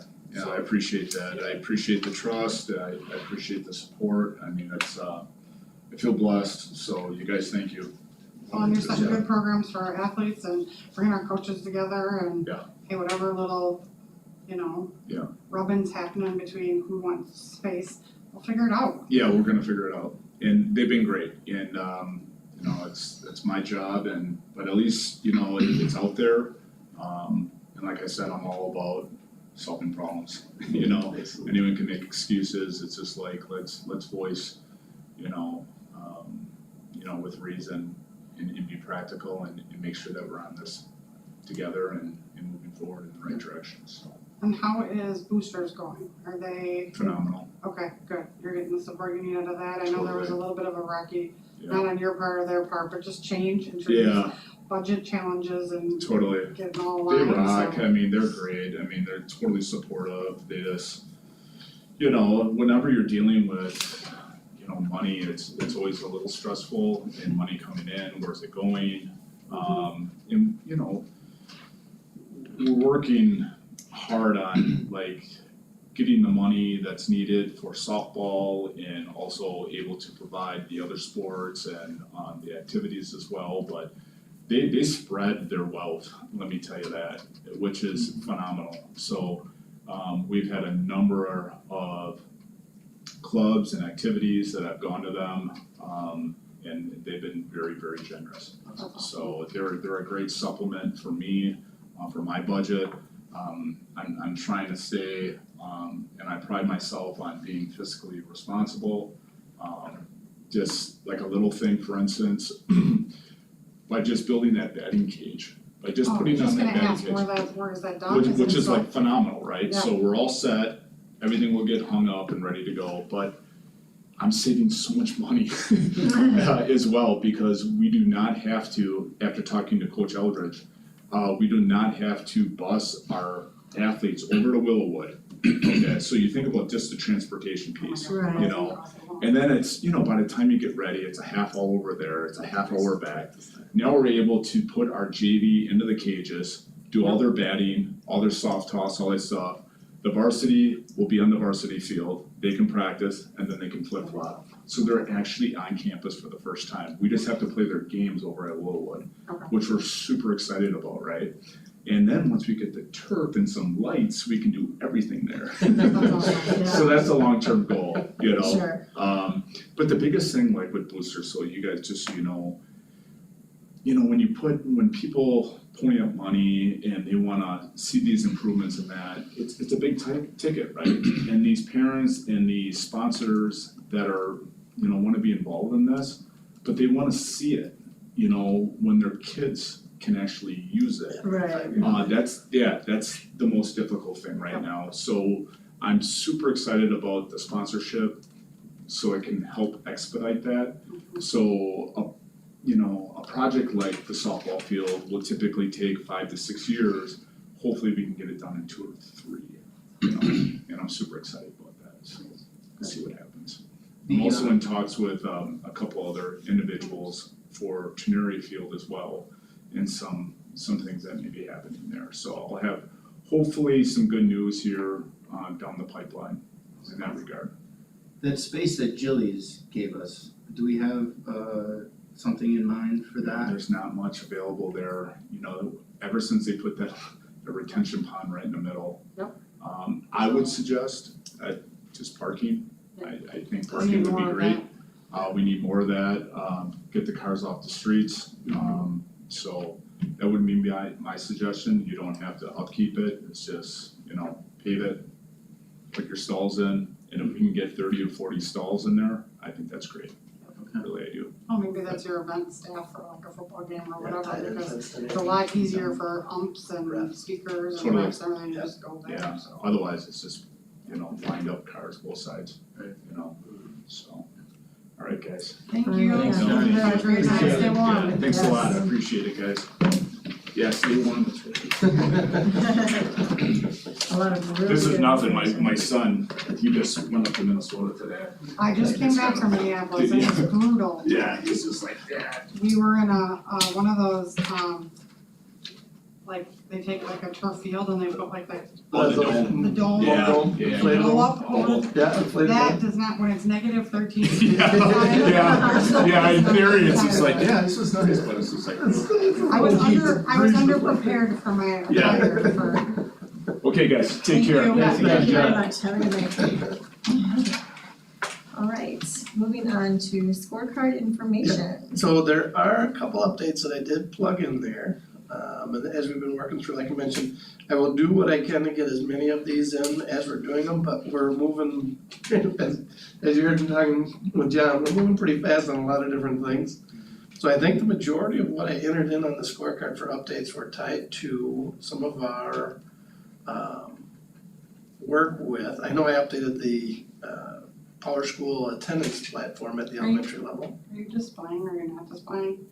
I appreciate that. I appreciate the trust. I appreciate the support. I mean, it's, I feel blessed, so you guys, thank you. Well, and you're setting good programs for our athletes and bringing our coaches together and Yeah. hey, whatever little you know? Yeah. Rubbing's happening between who wants space, we'll figure it out. Yeah, we're gonna figure it out, and they've been great, and, you know, it's my job, but at least, you know, it's out there. And like I said, I'm all about solving problems, you know, anyone can make excuses, it's just like, let's voice, you know, with reason and be practical and make sure that we're on this together and moving forward in the right direction, so And how is boosters going? Are they, phenomenal, okay, good, you're getting the support you need out of that, I know there was a little bit of a rocky, yeah, not on your part or their part, but just change in terms yeah, of budget challenges and totally. getting all They aligned, rock, so. I mean, they're great, I mean, they're totally supportive, they just, you know, whenever you're dealing with, you know, money, it's always a little stressful, and money coming in, where's it going? And, you know, we're working hard on like getting the money that's needed for softball and also able to provide the other sports and the activities as well, but they spread their wealth, let me tell you that, which is phenomenal. So we've had a number of clubs and activities that I've gone to them, and they've been very, very generous. So they're a great supplement for me, for my budget. I'm trying to stay, and I pride myself on being fiscally responsible. Just like a little thing, for instance, by just building that batting cage, by just putting on that batting cage. Where is that done? Which is it like phenomenal, right? Yeah. So we're all set, everything will get hung up and ready to go, but I'm saving so much money as well, because we do not have to, after talking to Coach Eldridge, we do not have to bus our athletes over to Willowwood. Okay, so you think about just the transportation piece, Right. you know, and then it's, you know, by the time you get ready, it's a half hour over there, it's a half hour back. Now we're able to put our JV into the cages, do all their batting, all their soft toss, all that stuff. The varsity will be on the varsity field, they can practice, and then they can flip flop. So they're actually on campus for the first time. We just have to play their games over at Willowwood, Okay. which we're super excited about, right? And then once we get the turf and some lights, we can do everything there. So that's a long-term goal, you know? Sure. But the biggest thing, like with boosters, so you guys, just so you know, when people point up money and they wanna see these improvements in that, it's a big ticket, right? And these parents and these sponsors that are, you know, wanna be involved in this, but they wanna see it, you know, when their kids can actually use it. Right. That's the most difficult thing right now, so I'm super excited about the sponsorship, so it can help expedite that. So, a project like the softball field will typically take 5 to 6 years, hopefully we can get it done in 2 or 3, you know, and I'm super excited about that, so let's see what happens. I'm also in talks with a couple other individuals for Teneri Field as well, and some things that may be happening there, so I'll have hopefully some good news here down the pipeline in that regard. That space that Jilly's gave us, do we have something in mind for that? There's not much available there, you know, ever since they put the retention pond right in the middle. Yep. I would suggest just parking, I think parking would be great. We need more of that, get the cars off the streets, so that would be my suggestion, you don't have to upkeep it, it's just, you know, pave it, put your stalls in, and if we can get 30 or 40 stalls in there, I think that's great, really I do. Oh, maybe that's your event staff for like a football game or Yeah, tight whatever, end because fence and it's a lot easier for umps and Refs. speakers and Totally. refs and everything, to just go there, Yeah, so. otherwise it's just, you know, lined up cars both sides, Right. you know, so. Alright, guys. Thank you, Thanks, thank Johnny. you for a great time, Yeah, stay warm. yeah, thanks a lot, I Yes. appreciate it, guys. Yeah, stay warm. A lot of really This is good nothing, information. my son, he just went up to Minnesota today. I just came back from Minneapolis, and it's brutal. Yeah, he's just like, Dad. We were in one of those, like, they take like a turf field and they put like Oh, the dome. the dome. Yeah, yeah. Blow up, Yeah, inflatable. that does not, when it's negative 13 degrees. Yeah, in theory, it's just like, yeah, this is nice, but it's just like. I was underprepared for my Yeah. attire for, Okay, guys, take Thank care. you. Yeah, thank you very John. much, have a good night. All right, moving on to scorecard information. So there are a couple updates that I did plug in there. And as we've been working through, like I mentioned, I will do what I can to get as many of these in as we're doing them, but we're moving, as you heard me talking with John, we're moving pretty fast on a lot of different things. So I think the majority of what I entered in on the scorecard for updates were tied to some of our work with, I know I updated the Power School attendance platform at the Right. elementary level. Are you displaying or you're not displaying?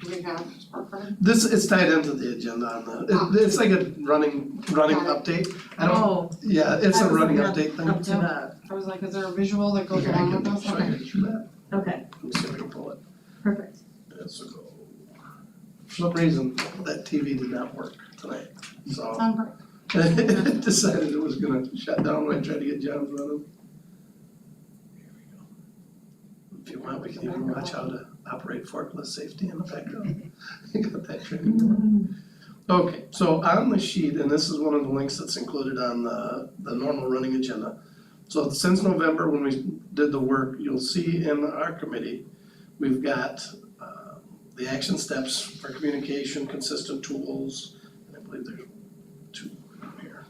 Do we have scorecard? This, it's tied into the agenda on it's like a running Got it. update. I don't, Oh, yeah, it's I a was running looking update thing. up to the, I was like, is there a visual that goes Here, I along can with this? show Okay. you that. okay, Let me see if I can pull it. perfect. Yes, so for some reason, that TV did not work tonight, so Sound great. it decided it was gonna shut down when I tried to get John running. Here we go. If you want, we can even watch how to operate forklift safety in the background. You got that training going. Okay, so on the sheet, and this is one of the links that's included on the normal running agenda. So since November, when we did the work, you'll see in our committee, we've got the action steps for communication, consistent tools, and I believe there's two here.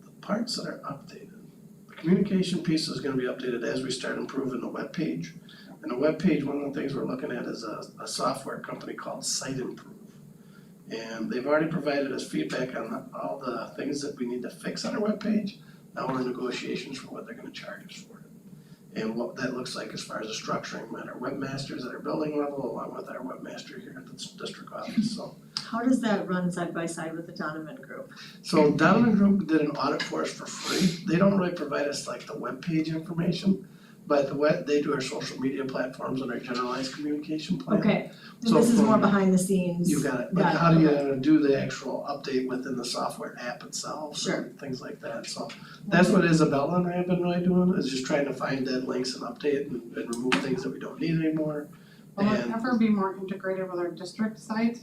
The parts that are updated, the communication piece is gonna be updated as we start improving the webpage. And the webpage, one of the things we're looking at is a software company called Site Improve. And they've already provided us feedback on all the things that we need to fix on our webpage. Now we're in negotiations for what they're gonna charge us for it. And what that looks like as far as the structuring, with our webmasters at our building level, along with our webmaster here at the district office, so. How does that run side by side with the Donovan Group? So Donovan Group did an audit for us for free. They don't really provide us like the webpage information, but they do our social media platforms and our generalized communication plan. Okay, So so this is more from- behind the scenes. You got it, Got like it, how do okay. you do the actual update within the software app itself? Sure. And things like that, so that's what Isabella and I have been really doing, is just trying to find dead links and update and remove things that we don't need anymore. Will it And- ever be more integrated with our district site?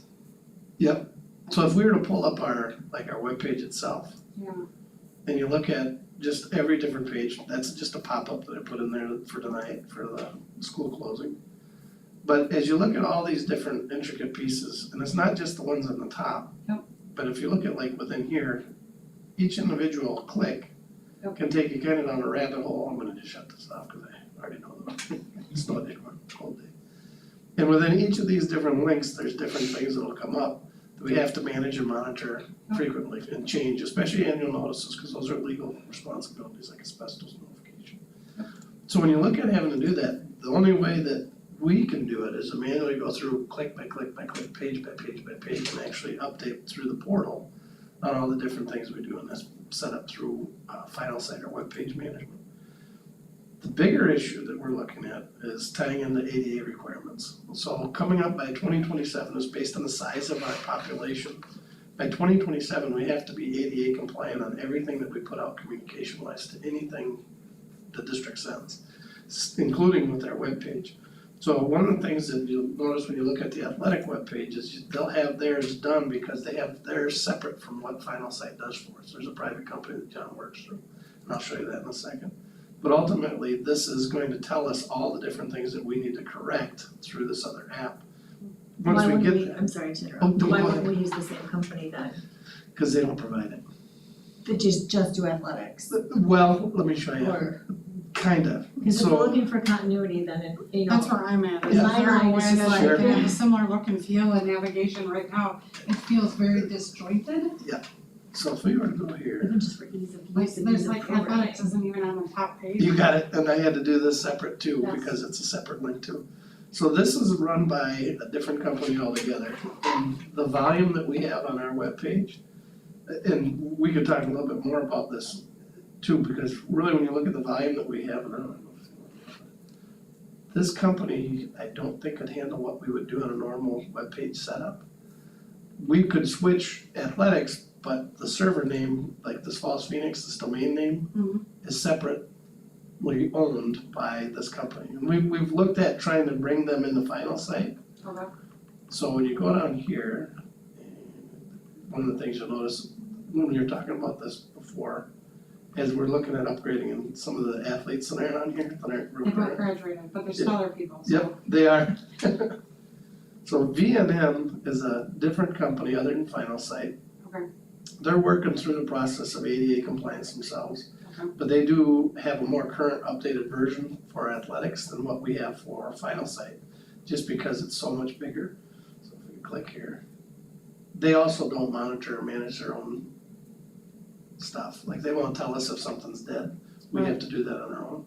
Yep, so if we were to pull up our webpage itself, Yeah. and you look at just every different page, that's just a pop-up that I put in there for tonight, for the school closing. But as you look at all these different intricate pieces, and it's not just the ones on the top. Yep. But if you look at like within here, each individual click Yep. can take you kind of down a rabbit hole. I'm gonna just shut this off because I already know that it's not a cold day. And within each of these different links, there's different things that'll come up that we have to manage and monitor frequently and change, especially annual notices, because those are legal responsibilities like asbestos notification. So when you look at having to do that, the only way that we can do it is to manually go through click by click by click, page by page by page, and actually update through the portal on all the different things we do, and that's set up through Final Site or web page management. The bigger issue that we're looking at is tying in the ADA requirements. So coming up by 2027 is based on the size of our population. By 2027, we have to be ADA compliant on everything that we put out communication-wise to anything the district sends, including with our webpage. So one of the things that you'll notice when you look at the athletic webpage is they'll have theirs done because they have theirs separate from what Final Site does for us. There's a private company that John works through, and I'll show you that in a second. But ultimately, this is going to tell us all the different things that we need to correct through this other app. Once Why we wouldn't get we, there, I'm sorry to Oh, interrupt, don't why go wouldn't ahead. we use the same company then, because they don't provide it. that just do athletics? Well, let me show you, Or, kind of. because if we're So, looking for continuity, then it, you know. That's where I'm at, is In there my a mind, way it's just that like- we have a similar look and feel and navigation right now? It feels very disjointed, so if we were to go Even here, just for ease of like use and there's ease of like programming. athletics isn't even on the top page. you got it, and I had to do this separate too, Yes. because it's a separate link too. So this is run by a different company altogether, and the volume that we have on our webpage, and we could talk a little bit more about this too, because really when you look at the volume that we have, and I don't know if this company, I don't think could handle what we would do on a normal webpage setup. We could switch athletics, but the server name, like this Falls Phoenix, this domain name, Mhm. is separately owned by this company. And we've looked at trying to bring them in the Final Site. Okay. So when you go down here, one of the things you'll notice, when we were talking about this before, as we're looking at upgrading and some of the athletes that aren't on here, that aren't They real both current. graduated, but they're still other people, so. Yep, they are. So VNM is a different company other than Final Sight. Okay. They're working through the process of ADA compliance themselves. Okay. But they do have a more current updated version for athletics than what we have for Final Sight, just because it's so much bigger. So if we click here. They also don't monitor or manage their own stuff, like they won't tell us if something's dead, we have to do that on our own.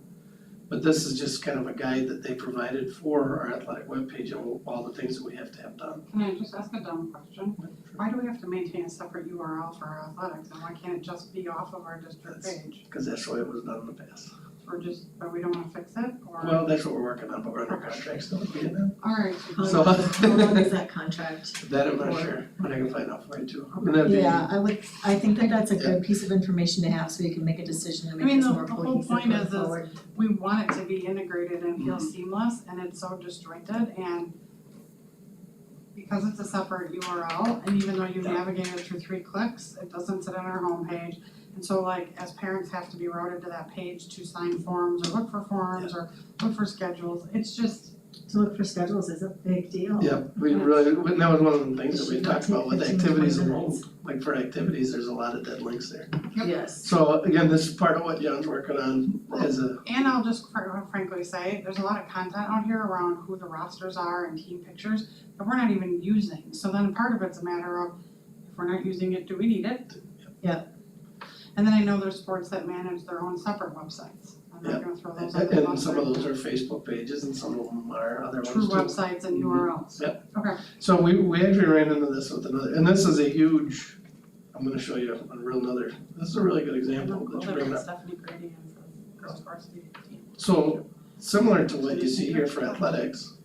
But this is just kind of a guide that they provided for our athletic webpage and all the things that we have to have done. Can I just ask a dumb question? Why do we have to maintain a separate URL for our athletics, and why can't it just be off of our district That's- page? Cause that's the way it was done in the past. Or just, or we don't wanna fix it, or? Well, that's what we're working on, but we're under contract still with Vietnam. Alright, So- How long is that contract? That I'm not sure, but I can find out for you too. And that'd be- Yeah, I think that that's a good piece of information to have, so you can make a decision to I mean, make this the- more the whole cohesive point going is forward. we want it to be integrated and feel Mhm. seamless, and it's so disjointed, and because it's a separate URL, and even though you navigate it through 3 clicks, it doesn't sit on our homepage. And so like, as parents have to be routed to that page to sign forms, or look for forms, or look for schedules, it's just, To look for schedules is a big deal. Yeah, we really, that was one of the things that we It should not talked about with take 15 to 20 activities alone, minutes. like for activities, there's a lot of dead links there. Yep. Yes. So again, this is part of what John's working on as a, and I'll just frankly say, there's a lot of content out here around who the rosters are and team pictures that we're not even using. So then part of it's a matter of, if we're not using it, do we need it? Yeah. And then I know there's sports that manage their own separate websites. I'm not gonna throw those under the and bus. some of those are Facebook pages and some of them are other ones too. True websites and URLs. Yep. Okay. So we actually ran into this with another, and this is a huge, I'm gonna show you a real another, this is a really good example that you bring up. Stephanie Grady and for girls varsity team. So similar to what you see here for athletics,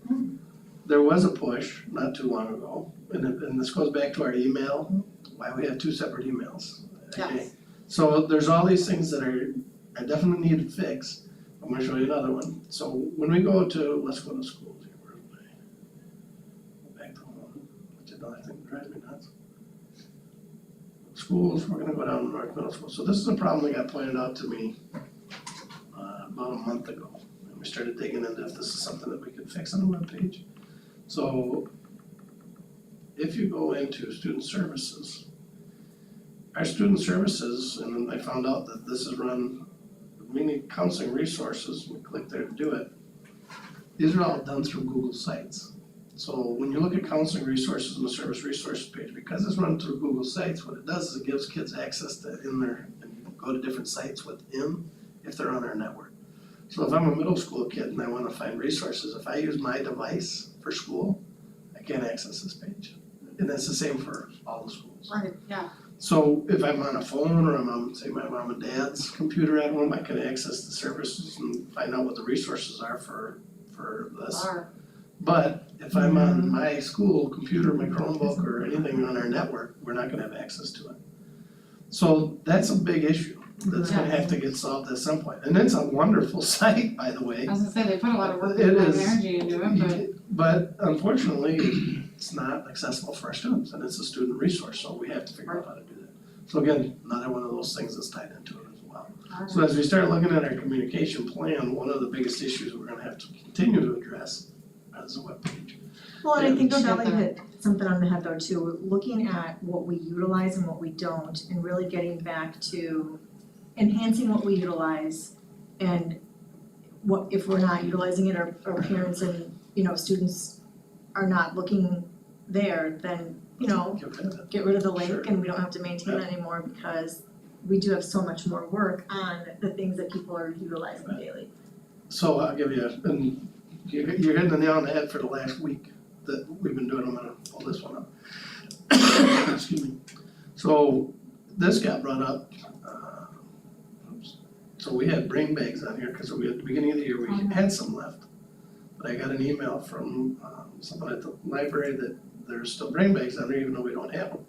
there was a push not too long ago, and this goes back to our email, why we have 2 separate emails. Okay? Yes. So there's all these things that are definitely need to fix. I'm gonna show you another one. So when we go to, let's go to schools here, where am I? Go back to home, which is another thing that drives me nuts. Schools, we're gonna go down to North Middle School. So this is a problem that got pointed out to me about a month ago. And we started digging into if this is something that we could fix on the webpage. So if you go into student services, our student services, and then I found out that this is run, we need counseling resources, we click there to do it. These are all done through Google Sites. So when you look at counseling resources in the service resources page, because it's run through Google Sites, what it does is it gives kids access to in there and go to different sites within if they're on our network. So if I'm a middle school kid and I wanna find resources, if I use my device for school, I can't access this page. And that's the same for all the schools. Right, yeah. So if I'm on a phone or I'm on, say, my mom and dad's computer at home, I can access the services and find out what the resources are for this. Are. But if I'm on my school computer, my Chromebook or anything on our network, we're not gonna have access to it. So that's a big issue that's gonna have to get solved at some point. And it's a wonderful site, by the way. I was gonna say, they put a lot of work It and time and is. energy into it, But unfortunately, it's not accessible for our students and it's a student resource, so we have to figure out how to do that. So again, another one of those things that's tied into it as well. but. So as we start looking at our communication plan, one of the biggest issues we're gonna have to continue to address is the webpage. Well, and I think Yeah. Shelley hit something on the head though too, looking at what we utilize and what we don't, and really getting back to enhancing what we utilize and what, if we're not utilizing it, our parents and, students are not looking there, then, Get rid of it. get rid of the Sure. link and we don't have to maintain it anymore because we do have so much more work on the things that people are utilizing daily. So I'll give you, and you're hitting the nail on the head for the last week that we've been doing, I'm gonna pull this one up. Excuse me. So this got brought up, oops. So we had brain bags on here, cause we at the beginning of the year, we had some left. But I got an email from someone at the library that there's still brain bags on there even though we don't have them.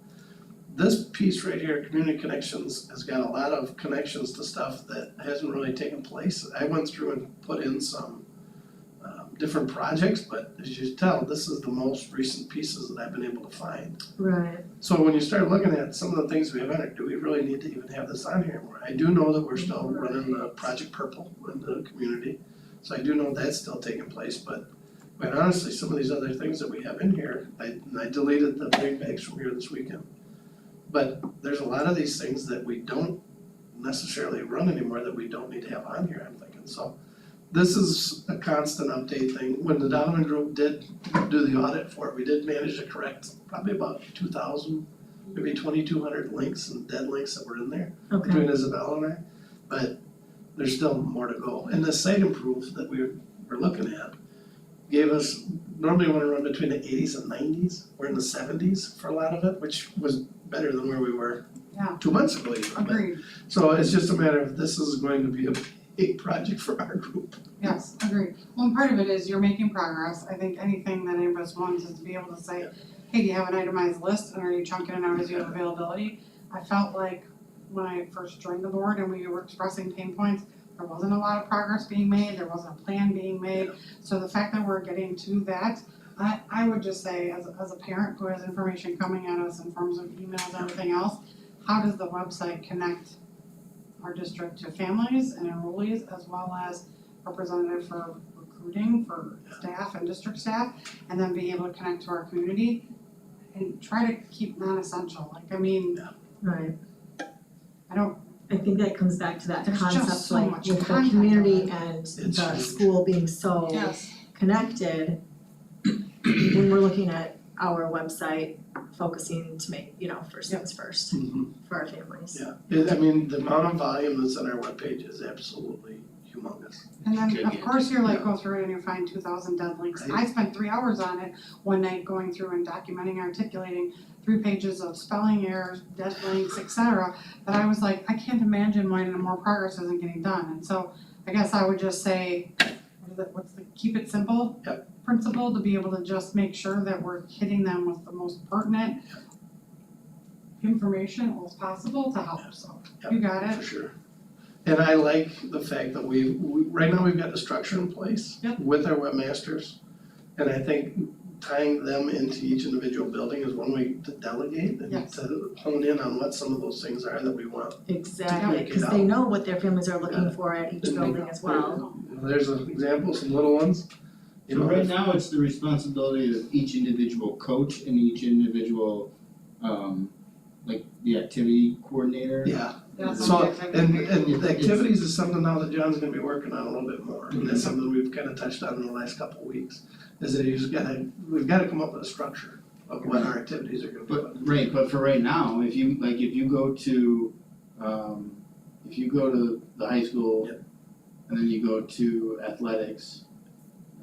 This piece right here, Community Connections, has got a lot of connections to stuff that hasn't really taken place. I went through and put in some different projects, but as you tell, this is the most recent pieces that I've been able to find. Right. So when you start looking at some of the things we have in it, do we really need to even have this on here anymore? I do know that we're still running the Project Purple in the community, so I do know that's still taking place, but quite honestly, some of these other things that we have in here, I deleted the big bags from here this weekend. But there's a lot of these things that we don't necessarily run anymore that we don't need to have on here, I'm thinking, so. This is a constant update thing. When the Donovan Group did do the audit for it, we did manage to correct probably about 2,000, maybe 2,200 links and dead links that were in there Okay. between Isabel and I. But there's still more to go. And the site improve that we're looking at gave us, normally we wanna run between the 80s and 90s. We're in the 70s for a lot of it, which was better than where we were Yeah. 2 months ago even. But- Agreed, So it's just a matter of, this is going to be a big project for our group. yes, agreed. Well, and part of it is you're making progress. I think anything that any of us wants is to be able to say, hey, do you have an itemized list and are you chunking it out as you have availability? I felt like when I first joined the board and we were expressing pain points, there wasn't a lot of progress being made, there wasn't a plan being made. So the fact that we're getting to that, I would just say, as a parent who has information coming at us in forms of emails and everything else, how does the website connect our district to families and enrollees, as well as representative for recruiting for staff and district staff, and then be able to connect to our community and try to keep non-essential, like, I mean, Right. I don't, I think that comes back to that There's just concept, so like much with the content community on and It's the huge. school being so yes, connected. When we're looking at our website, focusing to make, first things first for our families. Yeah, I mean, the amount of volume that's on our webpage is absolutely humongous. and then of Gigantic. course you're like, go through it and you find 2,000 dead links. Right. I spent 3 hours on it one night going through and documenting, articulating 3 pages of spelling errors, dead links, etc. That I was like, I can't imagine why no more progress isn't getting done, and so I guess I would just say, what's the keep it simple principle, to be able to just make sure that we're hitting them with the most pertinent information as possible to help, so you got it. For sure. And I like the fact that we right now we've got a structure in place Yep. with our webmasters. And I think tying them into each individual building is one way to delegate and Yes. to hone in on what some of those things are that we want. Exactly, Yeah. cause they know what their families are looking for at each And building as well. There's an example, some little ones. You So know, right now, it's the responsibility of each individual coach and each individual, like the activity coordinator. Yeah, That's so, something I think and we- the activities is something now that John's gonna be working on a little bit more, and that's something we've kinda touched on in the last couple of weeks. Is that we've gotta come up with a structure of what our activities are gonna be. But for right now, if you go to, the high school. Yep. And then you go to athletics,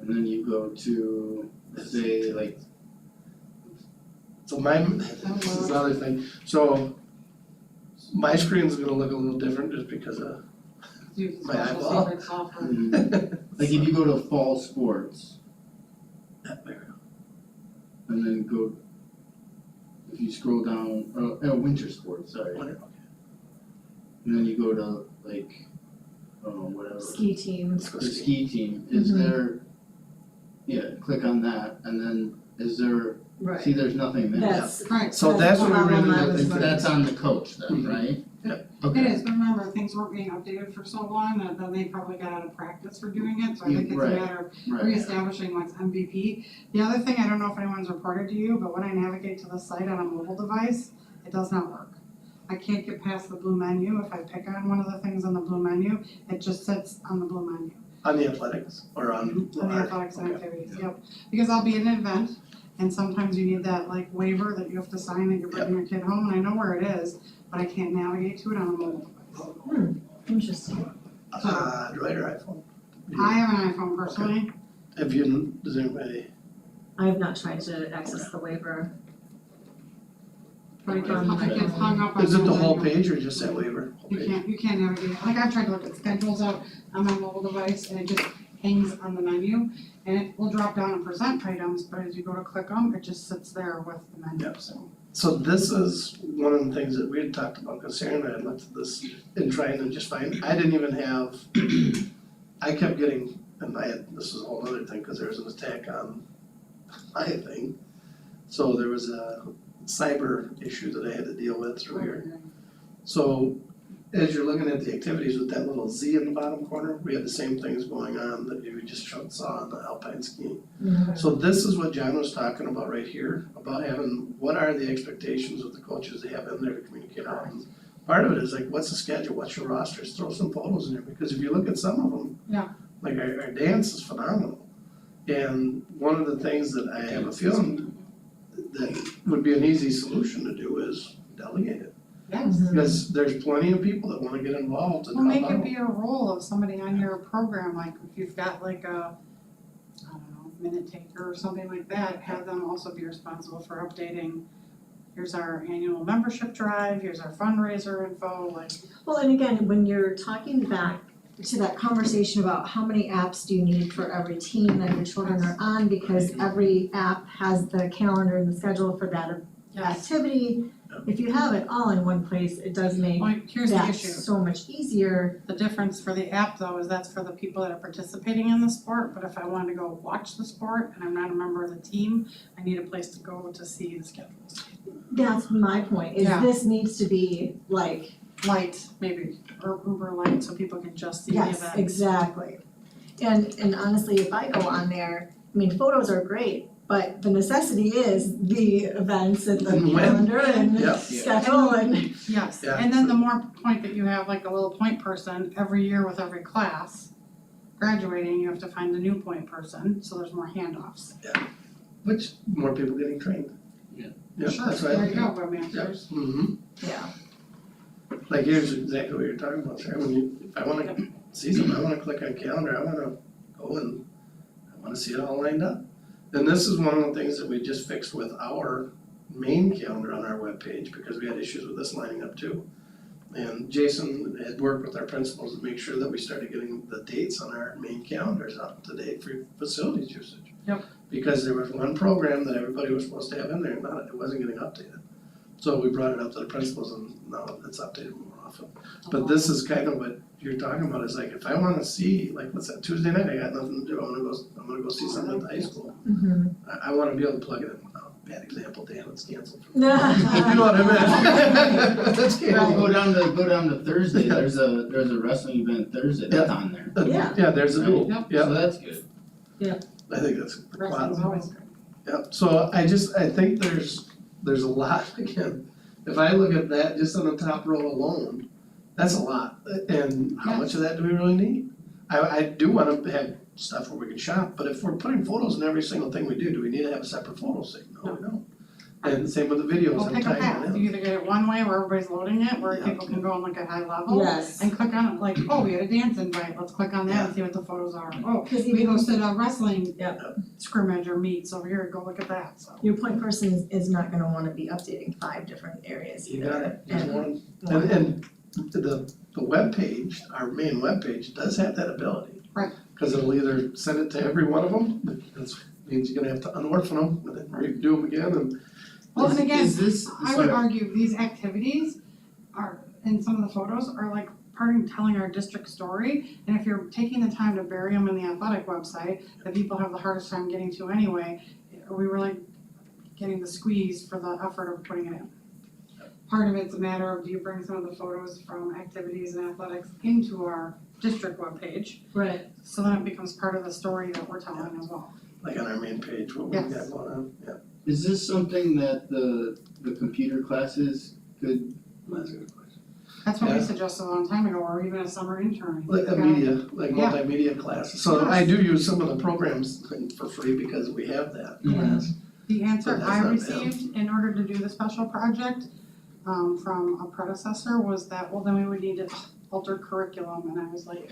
and then you go to, let's say, like, So this is the other thing, so my screen's gonna look a little different just because of, Use My special eyeball. secret software. like if you go to fall sports, There we go. and then go, if you scroll down, winter sports, sorry, Whatever. and then you go to like, whatever. Ski team, Let's go The see. ski team, is Mhm. there, click on that, and then is there, right, see, there's nothing there. that's, Right, So that's what we're That's gonna what do. I'm That's on the coach then, right? Yep. Okay. it is, but remember, things weren't being updated for so long that then they probably got out of practice for doing it, so I think it's a Right. matter of Right, reestablishing what's MVP. The other thing, I don't know if anyone's reported to you, but when I navigate to the site on a mobile device, it does not work. I can't get past the blue menu. If I pick on one of the things on the blue menu, it just sits on the blue menu. On the athletics or on On the art? athletics and Okay. activities, yep. Because I'll be at an event and sometimes you need that like waiver that you have to sign that you're bringing your kid home, and I know where it is, but I can't navigate to it on a mobile device. interesting. Android or iPhone? I have an iPhone personally. Have you, does anybody? I have not tried to access the waiver. But it gets hung up on Is it the blue whole menu. page or just that waiver? Whole page? You can't navigate, like I've tried to look at schedules out on my mobile device and it just hangs on the menu. And it will drop down and present items, but as you go to click them, it just sits there with the menu, Yep. so. So this is one of the things that we had talked about, because Sarah and I had looked at this and trying to just find, I didn't even have, I kept getting and this is a whole other thing, cause there was an attack on my thing. So there was a cyber issue that I had to deal with through here. So as you're looking at the activities with that little Z in the bottom corner, we had the same things going on that you just saw on the alpine skiing. So this is what John was talking about right here, about having, what are the expectations of the coaches they have in there to communicate out? And part of it is like, what's the schedule, what's your rosters, throw some photos in there, because if you look at some of them, Yeah. like our dance is phenomenal. And one of the things that I have a feeling that would be an easy solution to do is delegate it. Yes. Because there's plenty of people that wanna get involved and Well, help make it out. be a role of somebody on your program, like if you've got like a, I don't know, minute taker or something like that, have them also be responsible for updating. Here's our annual membership drive, here's our fundraiser info, like, Well, and again, when you're talking back to that conversation about how many apps do you need for every team that your children are on, because every app has the calendar and the schedule for that yes. activity. If you have it all in one place, it does make Well, here's the that issue. so much easier. The difference for the app though is that's for the people that are participating in the sport, but if I wanted to go watch the sport and I'm not a member of the team, I need a place to go to see the schedules. That's my point, is Yeah. this needs to be like, Light, maybe, or Uber Light, so people can just see the event. yes, exactly. And honestly, if I go on there, I mean, photos are great, but the necessity is the events and the And when. calendar and Yeah. schedule and. Yes, Yeah. and then the more point that you have, like a little point person, every year with every class graduating, you have to find a new point person, so there's more handoffs. Which, more people getting trained. Yeah. Yeah, Sure, that's right. there you go, Yeah. romancers. Mm-hmm. Yeah. Like here's exactly what you're talking about, Sarah, when you, if I wanna see something, I wanna click on calendar, I wanna go and I wanna see it all lined up. And this is one of the things that we just fixed with our main calendar on our webpage, because we had issues with this lining up too. And Jason had worked with our principals to make sure that we started getting the dates on our main calendars up to date for facilities usage. Yep. Because there was one program that everybody was supposed to have in there, and it wasn't getting updated. So we brought it up to the principals and now it's updated more often. But this is kind of what you're talking about, is like, if I wanna see, like, what's that, Tuesday night, I got nothing to do, I'm gonna go see something at the high school. Mhm. I wanna be able to plug it in, bad example, Dan, it's canceled. You Yeah. know what I meant? That's Well, canceled. go down to Thursday, there's a wrestling event Thursday, that's on there. Yeah. Yeah, there's a duel, Yep. yeah, So that's good. I think that's the Wrestling's quad. always good. Yeah, so I think there's a lot, again, if I look at that just on the top row alone, that's a lot, and how much of that do we really need? I do wanna have stuff where we can shop, but if we're putting photos in every single thing we do we need to have a separate photo sync? No, we don't. And same with the videos Well, and pick a tagging path, them. you either get it one way where everybody's loading it, where Yeah. people can go and look at high level. Yes. And click on it, like, oh, we had a dance invite, let's click on that and see what the photos are. Oh, Cause we even hosted a wrestling Yep. scrimmage or meets over here, go look at that, so. your point person is not gonna wanna be updating 5 different areas You either. got it, there's And- one, and the webpage, our main webpage does have that ability. Right. Cause it'll either send it to every one of them, that means you're gonna have to unorphan them, and then redo them again, and Well, and again, Is this, I would sorry. argue these activities are, in some of the photos, are like part of telling our district story. And if you're taking the time to bury them in the athletic website, that people have the hardest time getting to anyway, are we really getting the squeeze for the effort of putting it in? Part of it's a matter of, do you bring some of the photos from activities and athletics into our district webpage? Right. So then it becomes part of the story that we're telling as well. like on our main page, what we got Yes. going on, yeah, is this something that the computer classes could, that's a good question. That's what we Yeah. suggested a long time ago, or even a summer intern. Like a media, like Yeah. multimedia classes, so I do use some of the programs for free because we have that class. The answer But that's I not received in order to do the special project, from a predecessor was that, well, then we would need to alter curriculum, and I was like,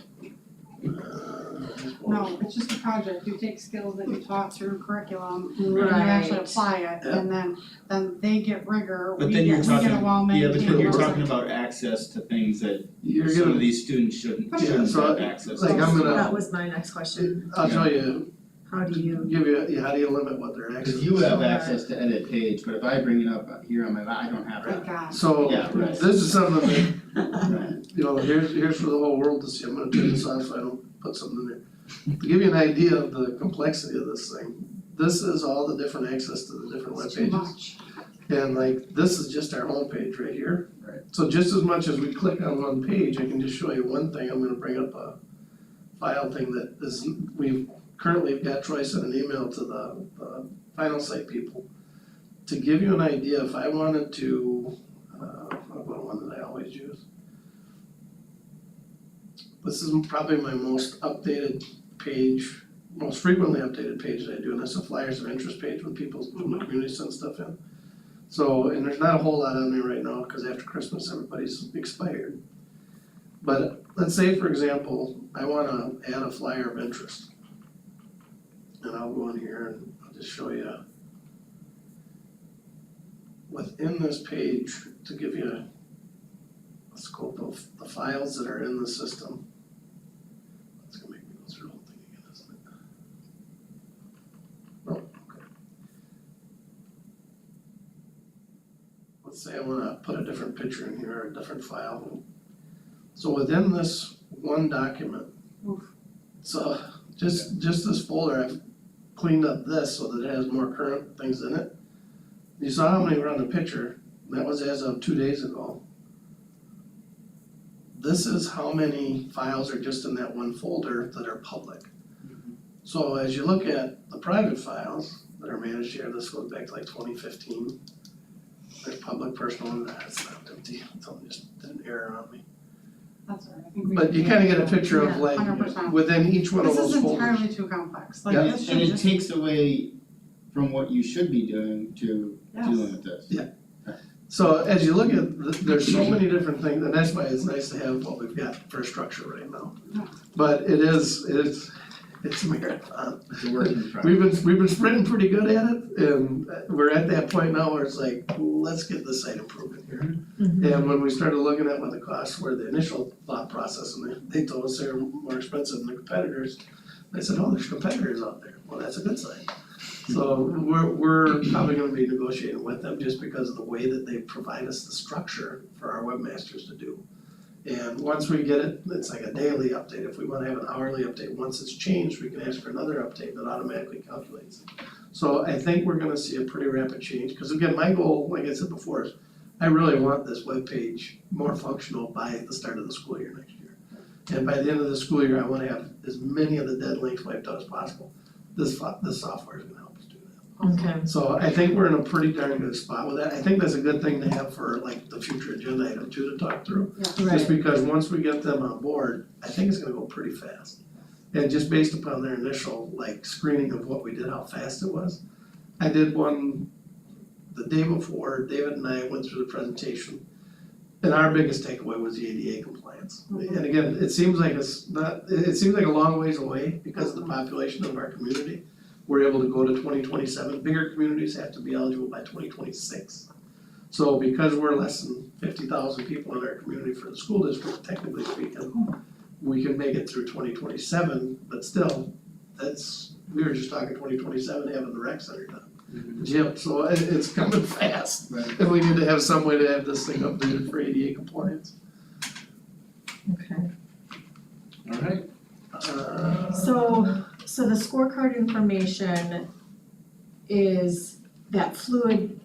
no, it's just a project, you take skills that you taught through curriculum, and you actually apply it, and then they get rigor, But we then you're get a talking, well-maintained yeah, but then you're website. talking about access to things that You're some of gonna, these students shouldn't Yeah, so, have access to. like, I'm gonna- That was my next question, I'll tell you, how do you, give you, how do you limit what they're accessing? cause you have access to edit page, but if I bring it up here on my, I don't have Thank that. God. So, Yeah, right. this is something that, Right. you know, here's for the whole world to see, I'm gonna turn this on so I don't put something in there. to give you an idea of the complexity of this thing, this is all the different access to the different web It's too pages. much. And like, this is just our homepage right here. Right. So just as much as we click on one page, I can just show you one thing, I'm gonna bring up a file thing that is, we've currently got Troy sent an email to the Final Site people. To give you an idea, if I wanted to, what one that I always use. This is probably my most updated page, most frequently updated page that I do, and that's a flyers of interest page when people from the community send stuff in. So, and there's not a whole lot on there right now, cause after Christmas, everybody's expired. But let's say, for example, I wanna add a flyer of interest. And I'll go in here and I'll just show you. Within this page, to give you a scope of the files that are in the system. It's gonna make me go through the whole thing again, isn't it? Oh, okay. Let's say I wanna put a different picture in here, or a different file. So within this one document, Oof. so just this folder, I've cleaned up this so that it has more current things in it. You saw how many were on the picture, that was as of 2 days ago. This is how many files are just in that one folder that are public. So as you look at the private files that are managed here, this goes back to like 2015. There's public, personal, and that's not empty, something just did an error on me. That's all right, I think we. But you kinda get a picture of Yeah, like, 100%. within each one of This those is folders. entirely too complex, like Yeah. this should And it just, takes away from what you should be doing to dealing yes, with this. So as you look at, there's so many different things, and that's why it's nice to have what we've got for a structure right now. Yeah. But it's a marathon. It's a work in progress. We've been sprinting pretty good at it, and we're at that point now where it's like, let's get this site improvement here. Mhm. And when we started looking at what the costs were, the initial thought process, and they told us they were more expensive than the competitors. I said, oh, there's competitors out there, well, that's a good sign. So we're probably gonna be negotiating with them just because of the way that they provide us the structure for our webmasters to do. And once we get it, it's like a daily update, if we wanna have an hourly update, once it's changed, we can ask for another update that automatically calculates it. So I think we're gonna see a pretty rapid change, cause again, my goal, like I said before, is I really want this webpage more functional by the start of the school year next year. And by the end of the school year, I wanna have as many of the dead links wiped out as possible. This software is gonna help us do that. Okay, So I think we're in a pretty darn good spot with that. I think that's a good thing to have for like the future agenda item too to talk through. Just right, because once we get them on board, I think it's gonna go pretty fast. And just based upon their initial like screening of what we did, how fast it was. I did one the day before, David and I went through the presentation. And our biggest takeaway was the ADA compliance. And again, it seems like it seems like a long ways away because of the population of our community. We're able to go to 2027, bigger communities have to be eligible by 2026. So because we're less than 50,000 people in our community for the school district, technically speaking, we can make it through 2027, but still, we were just talking 2027 having the rec center done. Gym, so it's coming fast, Right. and we need to have some way to have this thing updated for ADA compliance. okay. Alright. So the scorecard information is that fluid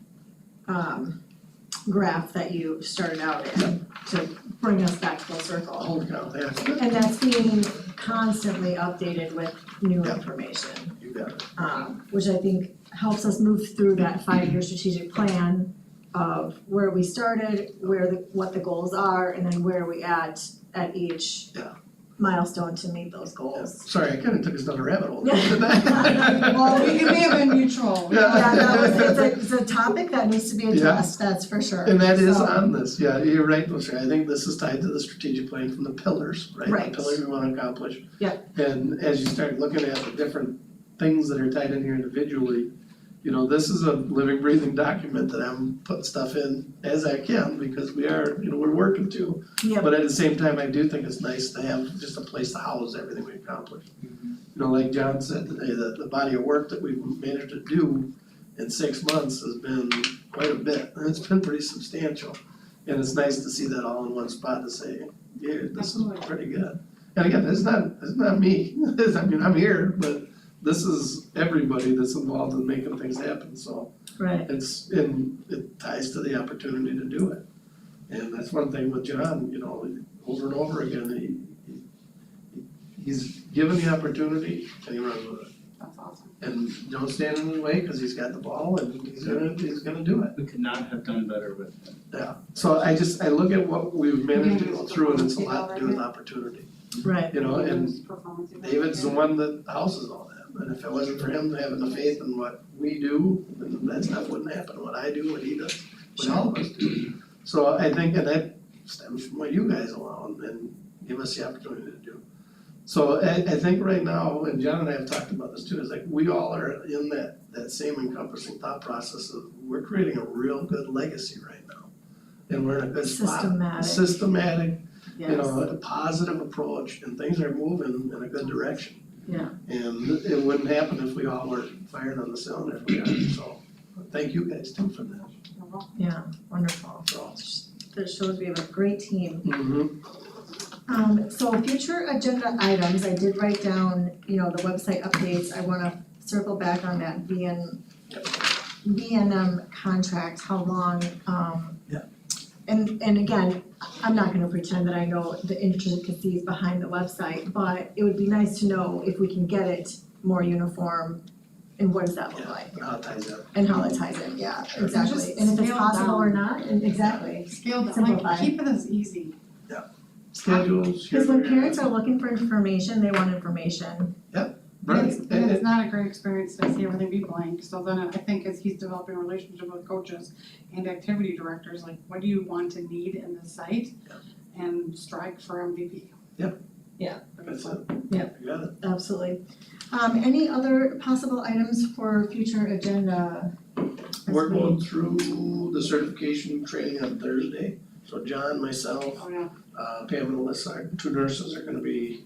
graph that you started out in to bring us back full circle. Holy cow, yeah, And that's being constantly updated with new Yeah. information, you got it. which I think helps us move through that 5-year strategic plan of where we started, what the goals are, and then where we at each Yeah. milestone to meet those goals. Sorry, I kinda took us down a rabbit hole. well, we may have been neutral. Yeah, it's a topic that needs to be addressed, that's for sure. And that is So- on this, yeah, you're right, Lucia, I think this is tied to the strategic plan from the pillars, right? Right. The pillars we wanna accomplish. Yep. And as you start looking at the different things that are tied in here individually, you know, this is a living, breathing document that I'm putting stuff in as I can, because we are, you know, we're working too. Yep. But at the same time, I do think it's nice to have just a place to house everything we accomplish. You know, like John said today, the body of work that we've managed to do in 6 months has been quite a bit, and it's been pretty substantial. And it's nice to see that all in one spot to say, yeah, this is Absolutely. pretty good. And again, it's not me, I mean, I'm here, but this is everybody that's involved in making things happen, so Right, and it ties to the opportunity to do it. And that's one thing with John, you know, over and over again, he's given the opportunity and he runs with it. That's awesome. And don't stand in his way, cause he's got the ball and he's gonna do it. We could not have done better with it. Yeah, so I look at what we've managed to go through and it's a lot to do with opportunity, right, you know, and Performance David's the one that houses all that. And if it wasn't for him having the faith in what we do, then that stuff wouldn't happen, what I do, what he does, what all of us do. So I think, and that stems from what you guys allow and give us the opportunity to do. So I think right now, and John and I have talked about this too, is like we all are in that same encompassing thought process of we're creating a real good legacy right now. And we're in a good spot. Systematic, you yes, know, a positive approach and things are moving in a good direction. yeah, And it wouldn't happen if we all were firing on the cylinder we are, so thank you guys too for that, yeah, wonderful. so. That shows we have a great team. Mm-hmm. So future agenda items, I did write down, you know, the website updates, I wanna circle back on that VNM contract, how long, Yeah. And again, I'm not gonna pretend that I know the intricacies behind the website, but it would be nice to know if we can get it more uniform, and what does that look like? How it ties up. And how it ties in, yeah, Sure. exactly, Just and if it's scale possible or down. not, and exactly. Scale down, Simplify. like, keep it as easy. Schedules. Cause when parents are looking for information, they want information. Right, And it's not a great experience to see everything be blank, so then I think as he's developing a relationship with coaches and activity directors, like, what do you want to need in the site? And strike for MVP. Yep. Yeah. That's it. Yep. You got it. Absolutely. Any other possible items for future agenda? as We're we- going through the certification training on Thursday, so John, myself, Oh, yeah. Pam and Alyssa, our two nurses are gonna be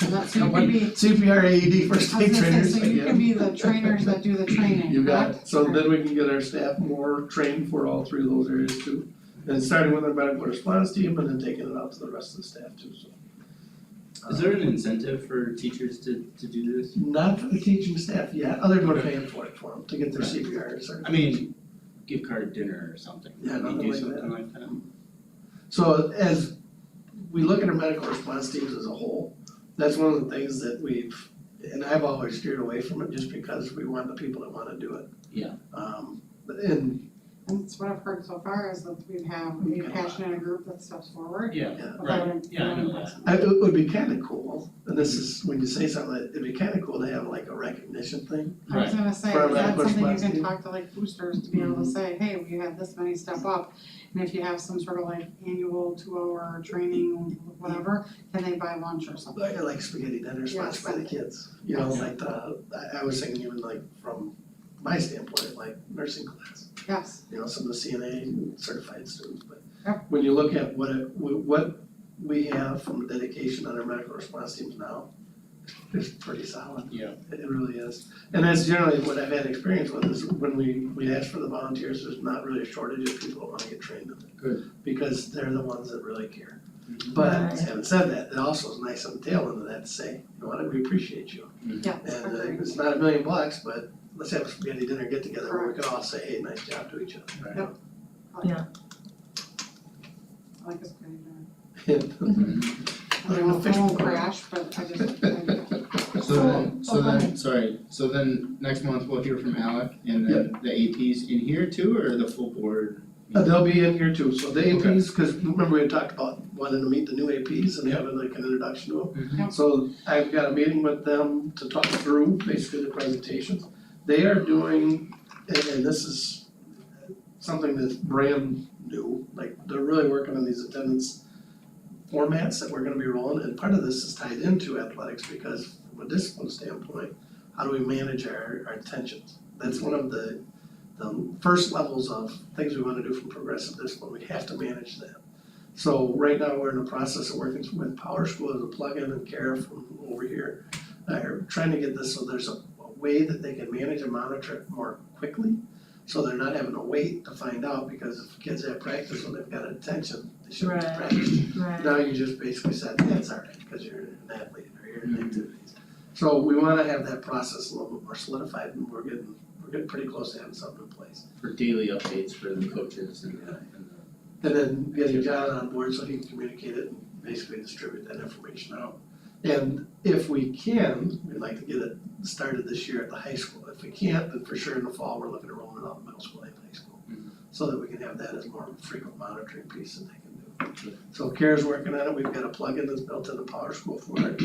And that's, so you can be, CPR AED first I was aid gonna trainers say, so you again. can be the trainers that do the training, You got it, correct? so then we can get our staff more trained for all three of those areas too. And starting with our medical response team and then taking it out to the rest of the staff too, so. Is there an incentive for teachers to do this? Not for the teaching staff yet, other than we're paying for them to get their CPR certification. I mean, gift card dinner or something, Yeah, maybe nothing do like something that. like that. So as we look at our medical response teams as a whole, that's one of the things that we've, and I've always steered away from it just because we want the people that wanna do it. Yeah. And And that's what I've heard so far is that we have a passionate group that steps forward. Yeah, Yeah. right, yeah, I know that. it would be kinda cool, and this is, when you say something, it'd be kinda cool to have like a recognition thing. I was gonna say, For a is that medical something you response can team? talk to like boosters to be able to say, hey, we had this many step up. And if you have some sort of like annual 2-hour training, whatever, can they buy lunch or something? Like spaghetti dinner sponsored by the kids, you know, like I was thinking even like from my standpoint, like nursing class. Yes, You know, some of the CNA certified students, but Yep. when you look at what we have from dedication on our medical response teams now, it's pretty solid. Yeah. It really is. And that's generally what I've had experience with is when we ask for the volunteers, there's not really a shortage of people that wanna get trained in it. Good. Because they're the ones that really care. Mhm. But Right. having said that, it also is nice on the tail end of that to say, you know what, we appreciate you. yeah, And agreed. it's not $1 million, but let's have a spaghetti dinner get together where we can all say, hey, nice job to each other. Yep. Yeah. I like this great. Put I in a won't, fish I won't bowl. crash, but I just, So then, next month we'll hear from Alec and then the APs in here too, or the full board? They'll be in here too, so the Okay. APs, cause remember we had talked about wanting to meet the new APs and having like an introduction to them. Yep. So I've got a meeting with them to talk through basically the presentations. They are doing, and this is something that's brand new, like they're really working on these attendance formats that we're gonna be rolling, and part of this is tied into athletics because from a discipline standpoint, how do we manage our attentions? That's one of the first levels of things we wanna do from progressive discipline, we have to manage that. So right now, we're in the process of working with Power School as a plugin and Kara from over here. Are trying to get this so there's a way that they can manage and monitor it more quickly. So they're not having to wait to find out, because if kids have practice when they've got a detention, they shouldn't Right. have practice. Right, Now you just basically said, yeah, it's all right, because you're an athlete or you're in activities. So we wanna have that process a little bit more solidified, and we're getting pretty close to having something in place. For daily updates for the coaches and the. And then getting John on board so he can communicate it and basically distribute that information out. And if we can, we'd like to get it started this year at the high school. If we can't, then for sure in the fall, we're looking at rolling it out in middle school and high school. So that we can have that as more of a frequent monitoring piece that they can do. So Kara's working on it, we've got a plugin that's built in the Power School for it.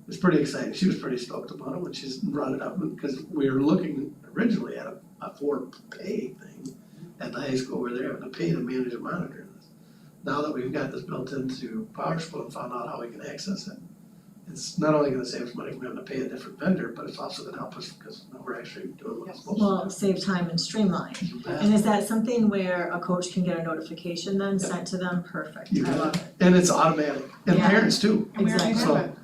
It's pretty exciting, she was pretty stoked about it when she's brought it up, because we were looking originally at a for pay thing at the high school where they're having to pay to manage and monitor this. Now that we've got this built into Power School and found out how we can access it, it's not only gonna save us money from having to pay a different vendor, but it's also gonna help us because now we're actually doing what it's supposed to do. well, save time and streamline. You bet. And is that something where a coach can get a notification then sent to them? Perfect, You I got love it. it. And it's automatic, and Yeah. parents too, And we already Exactly. have it.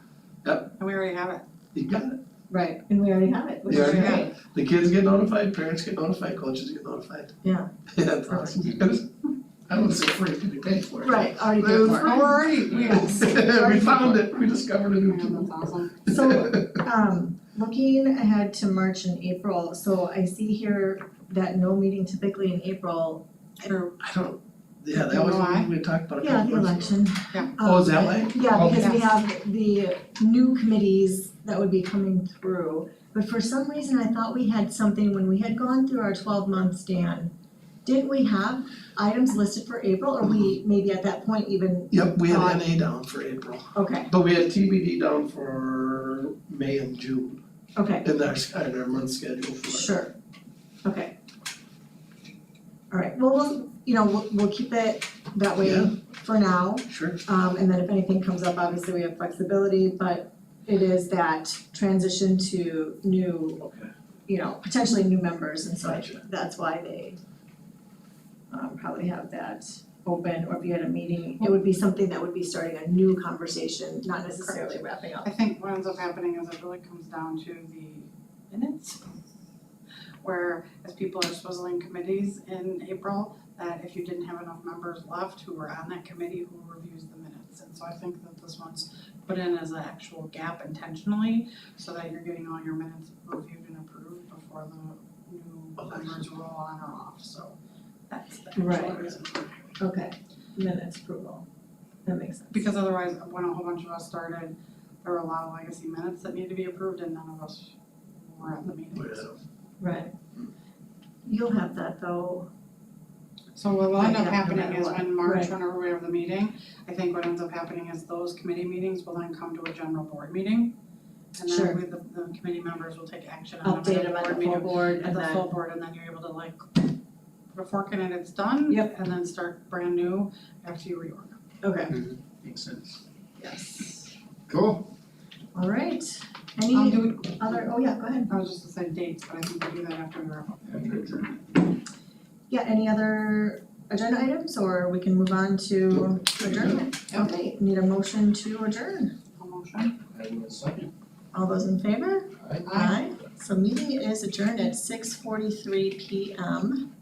Yep. And we already have it. you got it. Right, and we already have it, which You is already have great. The kids get notified, parents get notified, coaches get notified. Yeah. Yeah, it's awesome. And it's, I wouldn't say free, because we paid for it. Right, already But paid it's for free. it. Oh, we're already, We found it, we discovered a new Yeah, tool. that's awesome. So, looking ahead to March and April, so I see here that no meeting typically in April. True. I don't, yeah, that You know was why? what we talked about a Yeah, couple the months ago. election. Yeah. Oh, is that Um, why? Yeah, because we Yes. have the new committees that would be coming through. But for some reason, I thought we had something, when we had gone through our 12 months, Dan, didn't we have items listed for April, or we maybe at that point even, Yep, we had NA down for April, okay, but we had TBD down for May and June okay, in our month schedule for it. sure, okay. All right, well, we'll keep it that way Yeah. for now. Sure. And then if anything comes up, obviously we have flexibility, but it is that transition to new, Okay. potentially new members, and so Gotcha. that's why they probably have that open, or if you had a meeting, it would be something that would be starting a new conversation, not necessarily wrapping up. I think what ends up happening is it really comes down to the minutes. Where as people are swizzling committees in April, that if you didn't have enough members left who were on that committee, who reviews the minutes. And so I think that this one's put in as an actual gap intentionally, so that you're getting all your minutes reviewed and approved before the new members roll on or off, so that's the actual Right. reason. Okay, minutes approval, that makes sense. Because otherwise, when a whole bunch of us started, there were a lot of legacy minutes that need to be approved and none of us were at the meeting, Yeah. so. Right. You'll have that though, So what will end up Yeah, no happening matter is what. when March, Right. whenever we have the meeting, I think what ends up happening is those committee meetings will then come to a general board meeting. And Sure. then the committee members will take action on update them them at at the the board full meeting, board, at and the then, full board, and then you're able to like put a fork in it, it's done. Yep. And then start brand new after you reorg. okay, Makes sense. yes, Cool. all right, Do any we, other, oh yeah, go ahead. I was just to say dates, but I think we do that after we wrap up. Yeah, any other agenda items, or we can move on to adjournment? Okay, need a motion to adjourn, A motion. I will second. all those in favor? Aye. Aye. So meeting is adjourned at 6:43 PM.